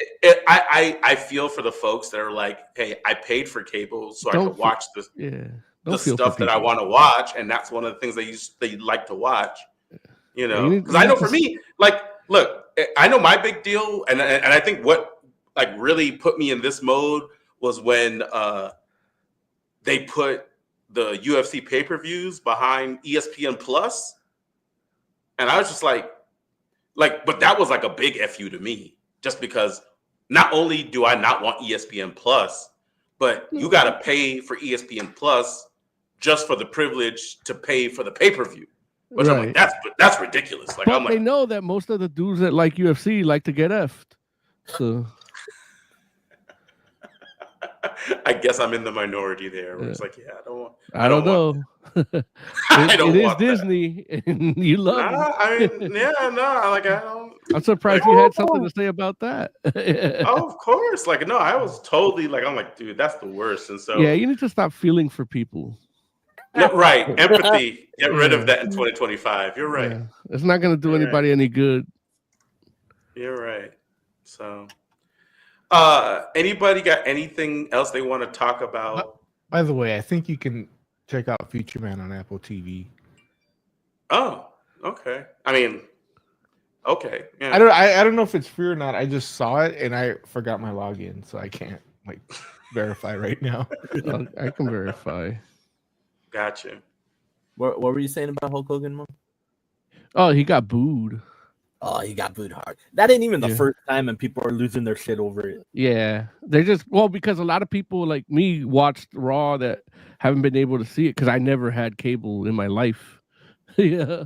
I feel for the folks that are like, hey, I paid for cable so I Don't could watch the yeah, stuff that I want to watch, and that's one of the things they like to watch. you need- Because I you know need for to- me, like, look, I know my big deal, and I think what like really put me in this mode was when they put the UFC pay-per-views behind ESPN Plus, and I was just like, but that was like a big FU to me, just because not only do I not want ESPN Plus, but you got to pay for ESPN Plus just for the privilege to pay for the pay-per-view. Which I'm like, that's ridiculous. Like, But I'm they like, know that most of the dudes that like UFC like to get effed. So I guess I'm in the minority there. Where it's like, yeah, I don't know. I don't it is want that. Disney, and you love it. Nah, I mean, like I don't. I'm surprised you had something to say about that. Oh, of course. Like, no, I was totally like, I'm like, dude, that's the worst. And so, Yeah, you need to stop feeling for people. yeah, right, empathy. Get rid Yeah. of that in 2025. You're right. Yeah. It's not going to do You're right. anybody any good. You're right. So, anybody got anything else they want to talk about? By the way, I think you can check out Future Man on Apple TV. Oh, okay. I mean, okay. Yeah. I don't know if it's free or not. I just saw it and I forgot my login, so I can't like verify right now. I can verify. Gotcha. What were you saying about Hulk Hogan, Mom? Oh, he got booed. Oh, he got booed hard. That ain't even the Yeah. first time, and people are losing their shit over it. Yeah, they're just because a lot of people like me watched Raw that haven't been able to see it because I never had cable in my life. Yeah,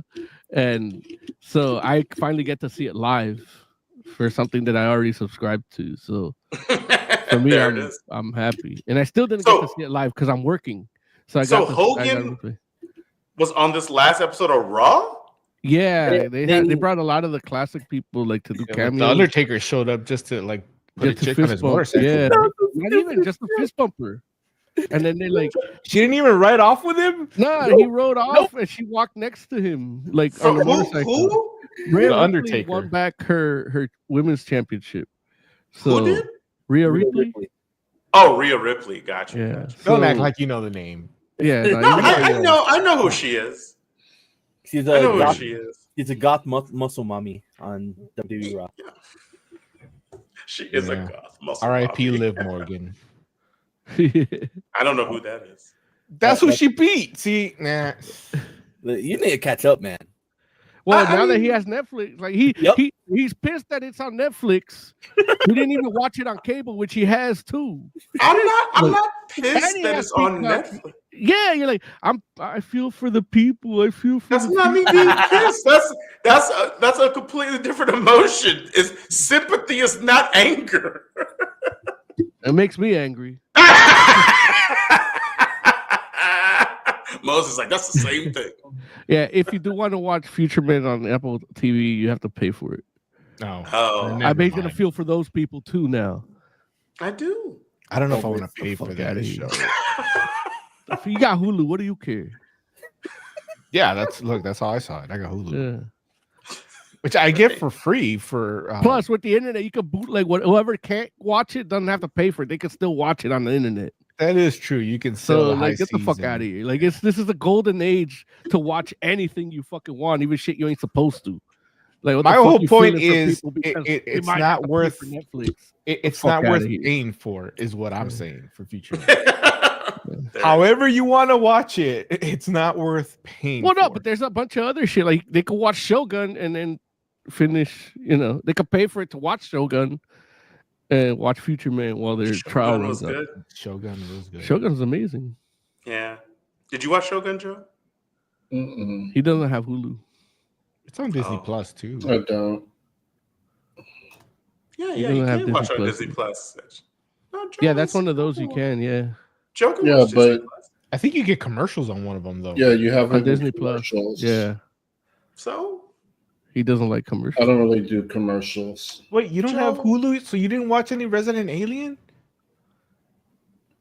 and so I finally get to see it live for something that I already subscribed to. So for me, There it is. I'm happy, and I still didn't So- get to see it live because I'm working. So I So got Hogan was on this last episode of Raw. yeah, they Then- brought a lot of the classic people like to do Yeah, like, cameos. the Undertaker showed up just to like put Yeah, a to chick on fist his bump. motorcycle. Yeah, not even just a fist bumper. And then they like, She didn't even ride off with him. nah, he rode off and she walked next to him, like on a motorcycle. Who? Rhea The Ripley Undertaker. won back her women's championship. So Who did? Rhea Ripley. Oh, Rhea Ripley. Gotcha. Yeah. Don't so- act like you know the name. Yeah. No, you know, I know who she is. She's I a know who goth, she is. she's a goth muscle mommy on WWE Raw. She is a Yeah. goth muscle. R.I.P. mommy. Liv Morgan. I don't know who that is. That's who she beat. See, nah. You need to catch up, man. well, I now that he mean- has Netflix, like Yep. he's pissed that it's on Netflix. He didn't even watch it on cable, which he has too. I'm not pissed And he that has it's on Peacock. Netflix. Yeah, you're like, I feel for the people. I feel for That's the not me being pissed. That's a completely different emotion. Is sympathy is not anger. It makes me angry. Moses like that's the same thing. Yeah, if you do want to watch Future Men on Apple TV, you have to pay for it. No. Oh, Never I'm basically gonna mind. feel for those people too now. I do. I don't know if I Oh, want to get the pay for fuck that outta show. here. If you got Hulu, what do you care? Yeah, that's how I saw it. I got Hulu, Yeah. which I get for free for. Plus, with the internet, you can bootleg whoever can't watch it doesn't have to pay for it. They can still watch it on the internet. that is true. You can So, sell like, get the fuck out of here. Like, this is a golden age to watch anything you fucking want, even shit you ain't supposed to. Like, what the My fuck whole you point feeling for is people because it- they it's might not have to pay worth- for Netflix. It's Fuck not outta worth here. paying for, is what I'm saying for future. There. However you want to watch it, it's not worth paying. Well, no, for. but there's a bunch of other shit. Like, they could watch Shogun and then finish. They could pay for it to watch Shogun and watch Future Man while their trial Shogun was runs out. good. Shogun was good. Shogun's amazing. Yeah. Did you watch Shogun, Joe? Mm-mm. He doesn't have Hulu. It's on Disney Oh. Plus too. I don't. Yeah, He yeah, you doesn't have can watch Disney on Plus. Disney Plus. No, Joe, Yeah, that's it's- one of those you can. Yeah, Joe can Yeah, watch Disney but- Plus. I think you get commercials on one of them though. Yeah, you have on it Disney with Plus. commercials. Yeah, So he doesn't like I commercials. don't really do commercials. Wait, you don't have Joe- Hulu, so you didn't watch any Resident Alien?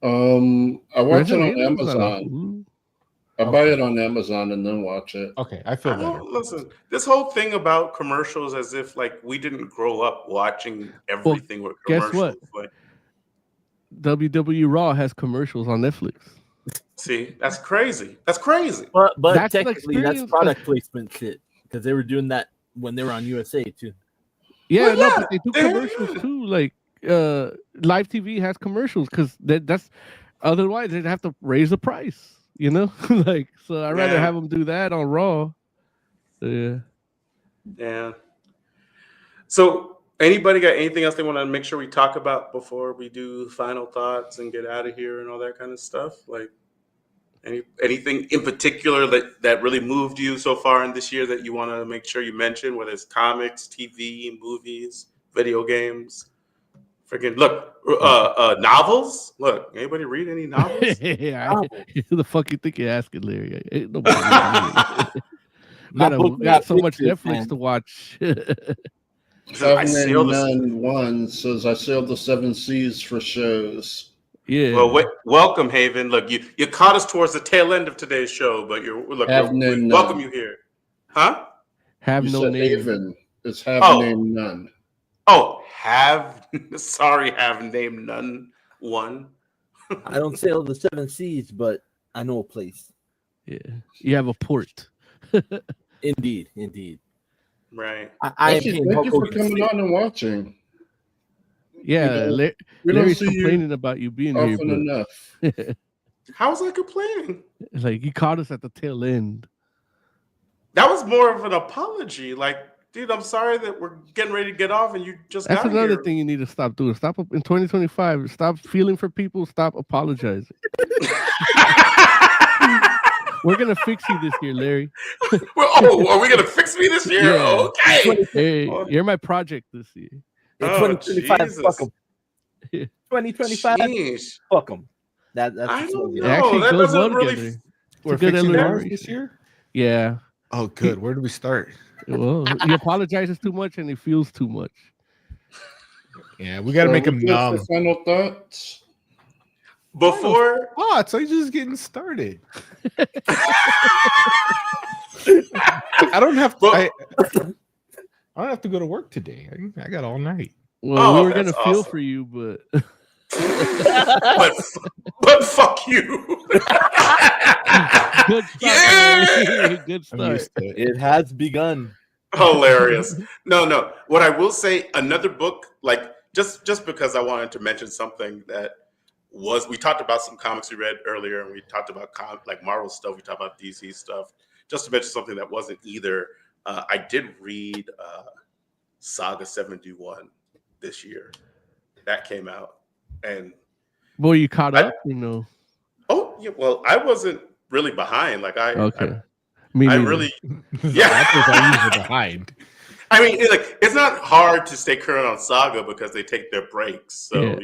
I watch it Resident on Evil's not on Amazon. Hulu. I buy it on Amazon and then watch it. Okay, I feel I better. don't listen. This whole thing about commercials, as if like we didn't grow up watching everything with guess commercials. what? Like, WWE Raw has commercials on Netflix. see, that's crazy. That's crazy. But That's the technically, that's experience. product placement shit because they were doing that when they were on USA too. Yeah, Well, no, yeah, but they do they- commercials too. Like live TV has commercials because that's otherwise they'd have to raise the price. Like so. I'd rather Yeah. have them do that on Raw. Yeah. Yeah. So, anybody got anything else they want to make sure we talk about before we do final thoughts and get out of here and all that kind of stuff? Like anything in particular that really moved you so far in this year that you want to make sure you mention, whether it's comics, TV, movies, video games? Freaking look, novels. Look, anybody read any novels? Yeah. Oh. Who the fuck you think you're asking, Larry? Ain't nobody reading. My book We got got so much pictures, Netflix man. to watch. I sailed the- 791 says I sailed the 7 seas for shows. Yeah. Well, welcome, Haven. Look, you caught us towards the tail end of today's show, but Have we name welcome none. you here, huh? Have You no said name. Haven. It's have Oh. name none. Oh, have name none one. I don't sail the 7 seas, but I know a place. Yeah. You have a port. Indeed, indeed. Right. I am Actually, paying thank Hulk you for Hogan's coming fee. on and watching. Yeah. We don't Larry's see you complaining about you being here, often enough. How was I complaining? but like you caught us at the tail end. That was more of an apology. Like, dude, I'm sorry that we're getting ready to get off and you just That's got another here. thing you need to stop doing. Stop in 2025. Stop feeling for people. Stop apologizing. We're gonna fix you this year, Larry. Well, are we gonna fix me this year? Yeah. Okay. Hey, Oh. you're my project this year. In Oh, 2025, Jesus. fuck them. 2025, Jeez. fuck them. That's I don't It know. actually that goes doesn't well really. together. We're good fixing ours alliteration. this year. Yeah. Oh, good. Where do we start? Well, he apologizes too much and he feels too much. Yeah, we got to So make him what's your numb. Final thoughts? Before Oh, so he's just getting started. I don't have to. Well- I don't have to go to work today. I got all night. Well, Oh, we were gonna that's feel awesome. for you, but but fuck you. good start. Yeah! Larry. Good I'm start. used to it. It has begun. Hilarious. No. What I will say, another book, like just because I wanted to mention something that we talked about some comics we read earlier, and we talked about like Marvel stuff, we talked about DC stuff. Just to mention something that wasn't either, I did read Saga 71 this year. That came out, and Boy, you caught I- up, oh yeah, well, I wasn't really behind. Like Okay. I neither. really. The authors are usually behind. I mean, it's not hard to stay current on Saga because they take their breaks. So, Yeah.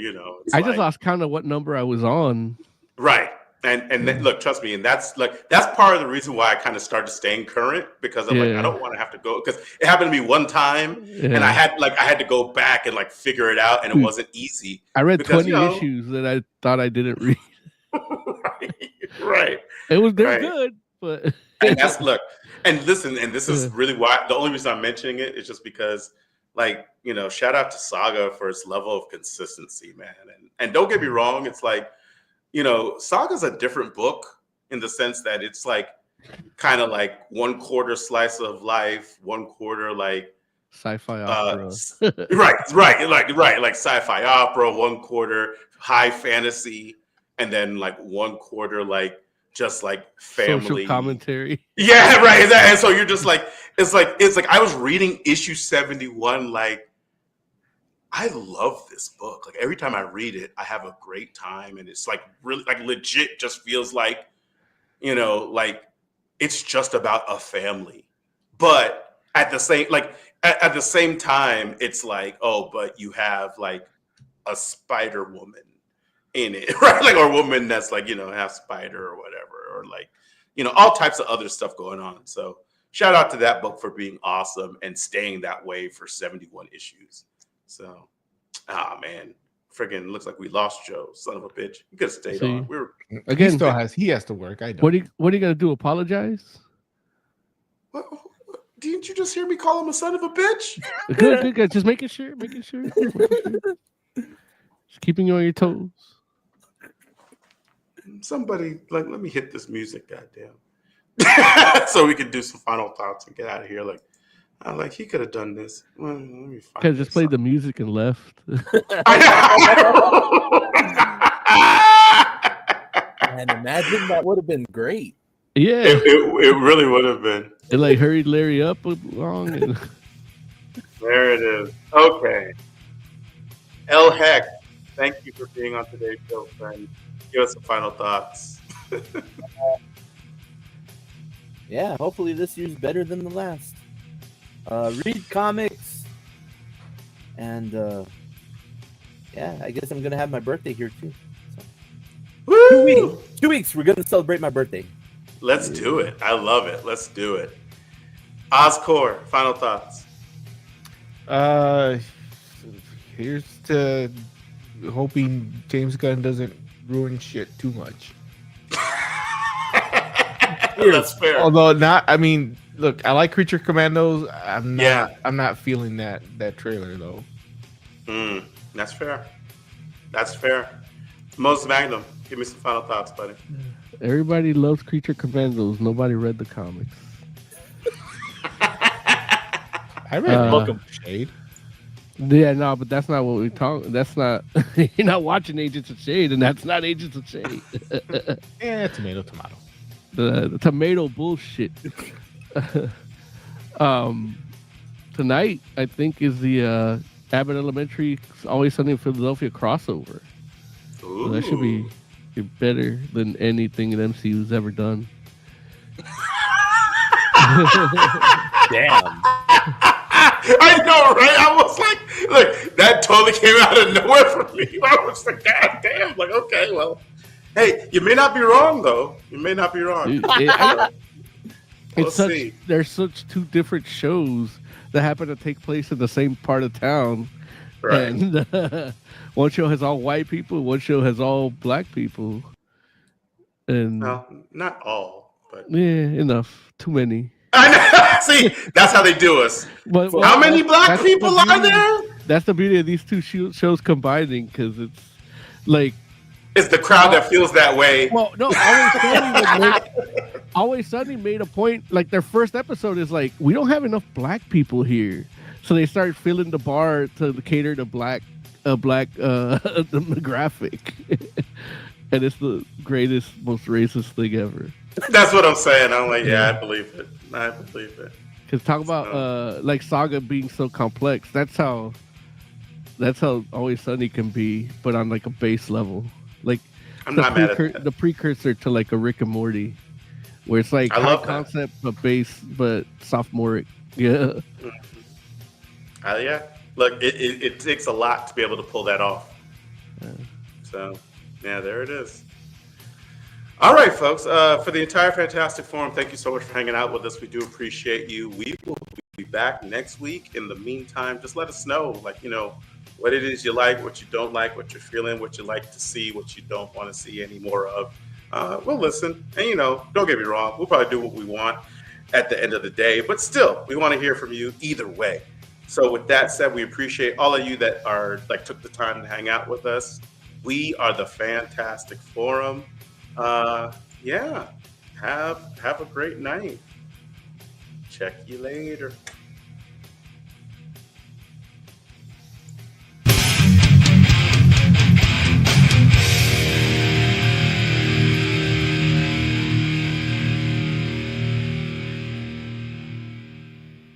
it's I just like- lost count of what number I was on. right. And then, look, trust me, and that's part of the reason why I kind of started staying current, because I'm like, Yeah. I don't want to have to go, because it happened to me one time and Yeah. I had to go back and like figure it out, and it Hmm. wasn't easy. I read because, 20 issues that I thought I didn't read. right. They're Right. good, but And that's look, and listen, and this is Yeah. really why the only reason I'm mentioning it is just because, like, shout out to Saga for its level of consistency, man. And don't get me wrong, it's like, Saga's a different book in the sense that it's like kind of like 1/4 slice of life, 1/4 like sci-fi opera. right, like sci-fi opera, 1/4 high fantasy, and then like 1/4 like just like family Social commentary. Yeah, right. And so you're just like, it's like I was reading issue 71. Like, I love this book. Like every time I read it, I have a great time, and it's like really, like legit, just feels like, like it's just about a family. But at the same, like at the same time, it's like, oh, but you have like a Spider Woman in it, right? Like, or a woman that's like, half spider or whatever, or like, all types of other stuff going on. So shout out to that book for being awesome and staying that way for 71 issues. So, man, friggin' looks like we lost Joe, son of a bitch. You could have stayed on. We were Again, he has to work. I don't. What are you gonna do? Apologize? what, didn't you just hear me call him a son of a bitch? Good. Just making sure. Just keeping you on your toes. Somebody, like, let me hit this music, goddamn. So we can do some final thoughts and get out of here. Like he could have done this. Let me find Could have just played the music and left. And imagine that would have been great. Yeah, it really would have been. it like hurried Larry up along. And... There it is. Okay. El Heck, thank you for being on today's show, friend. Give us some final thoughts. Yeah, hopefully this year's better than the last. Read comics. And yeah, I guess I'm gonna have my birthday here too. So. Woo! 2 weeks, we're gonna celebrate my birthday. Let's do it. I love it. Let's do it. Oscor, final thoughts. Here's to hoping James Gunn doesn't ruin shit too much. That's fair. Although look, I like Creature Commandos. I'm not feeling that trailer though. That's fair. That's fair. Moses Magnum, give me some final thoughts, buddy. Everybody loves Creature Commandos. Nobody read the comics. I read Welcome Shade. Yeah, no, but that's not what we're talking. That's not. You're not watching Agents of Shade, and that's not Agents of Shade. Yeah, tomato. The tomato bullshit. Tonight, I think, is the Abbott Elementary Always Sunny in Philadelphia crossover. So that should be better than anything that MCU's ever done. Damn. I know, right? I was like, look, that totally came out of nowhere for me. I was like, God damn. Like, okay, well, hey, you may not be wrong, though. You may not be wrong. There's such two different shows that happen to take place in the same part of town. Right. And one show has all white people, one show has all black people. And no, not all, but yeah, enough. Too many. I know. See, that's how they do us. But, how many black people are there? That's the beauty of these two shows combining, because it's like it's the crowd that feels that way. Well, no, Always Sunny made a point. Like their first episode is like, we don't have enough black people here, so they start filling the bar to cater to black demographic, and it's the greatest, most racist thing ever. That's what I'm saying. I'm like, yeah, I believe it. Because talk about like Saga being so complex. That's how Always Sunny can be, but on like a base level. Like I'm not mad at that. The precursor to like a Rick and Morty, where it's like high concept but base but sophomoric. Yeah. Yeah. Look, it takes a lot to be able to pull that off. Yeah. So, yeah, there it is. All right, folks. For the entire Fantastic Forum, thank you so much for hanging out with us. We do appreciate you. We will be back next week. In the meantime, just let us know, what it is you like, what you don't like, what you're feeling, what you like to see, what you don't want to see any more of. We'll listen. And, don't get me wrong. We'll probably do what we want at the end of the day. But still, we want to hear from you either way. So with that said, we appreciate all of you that took the time to hang out with us. We are the Fantastic Forum. Yeah. Have a great night. Check you later.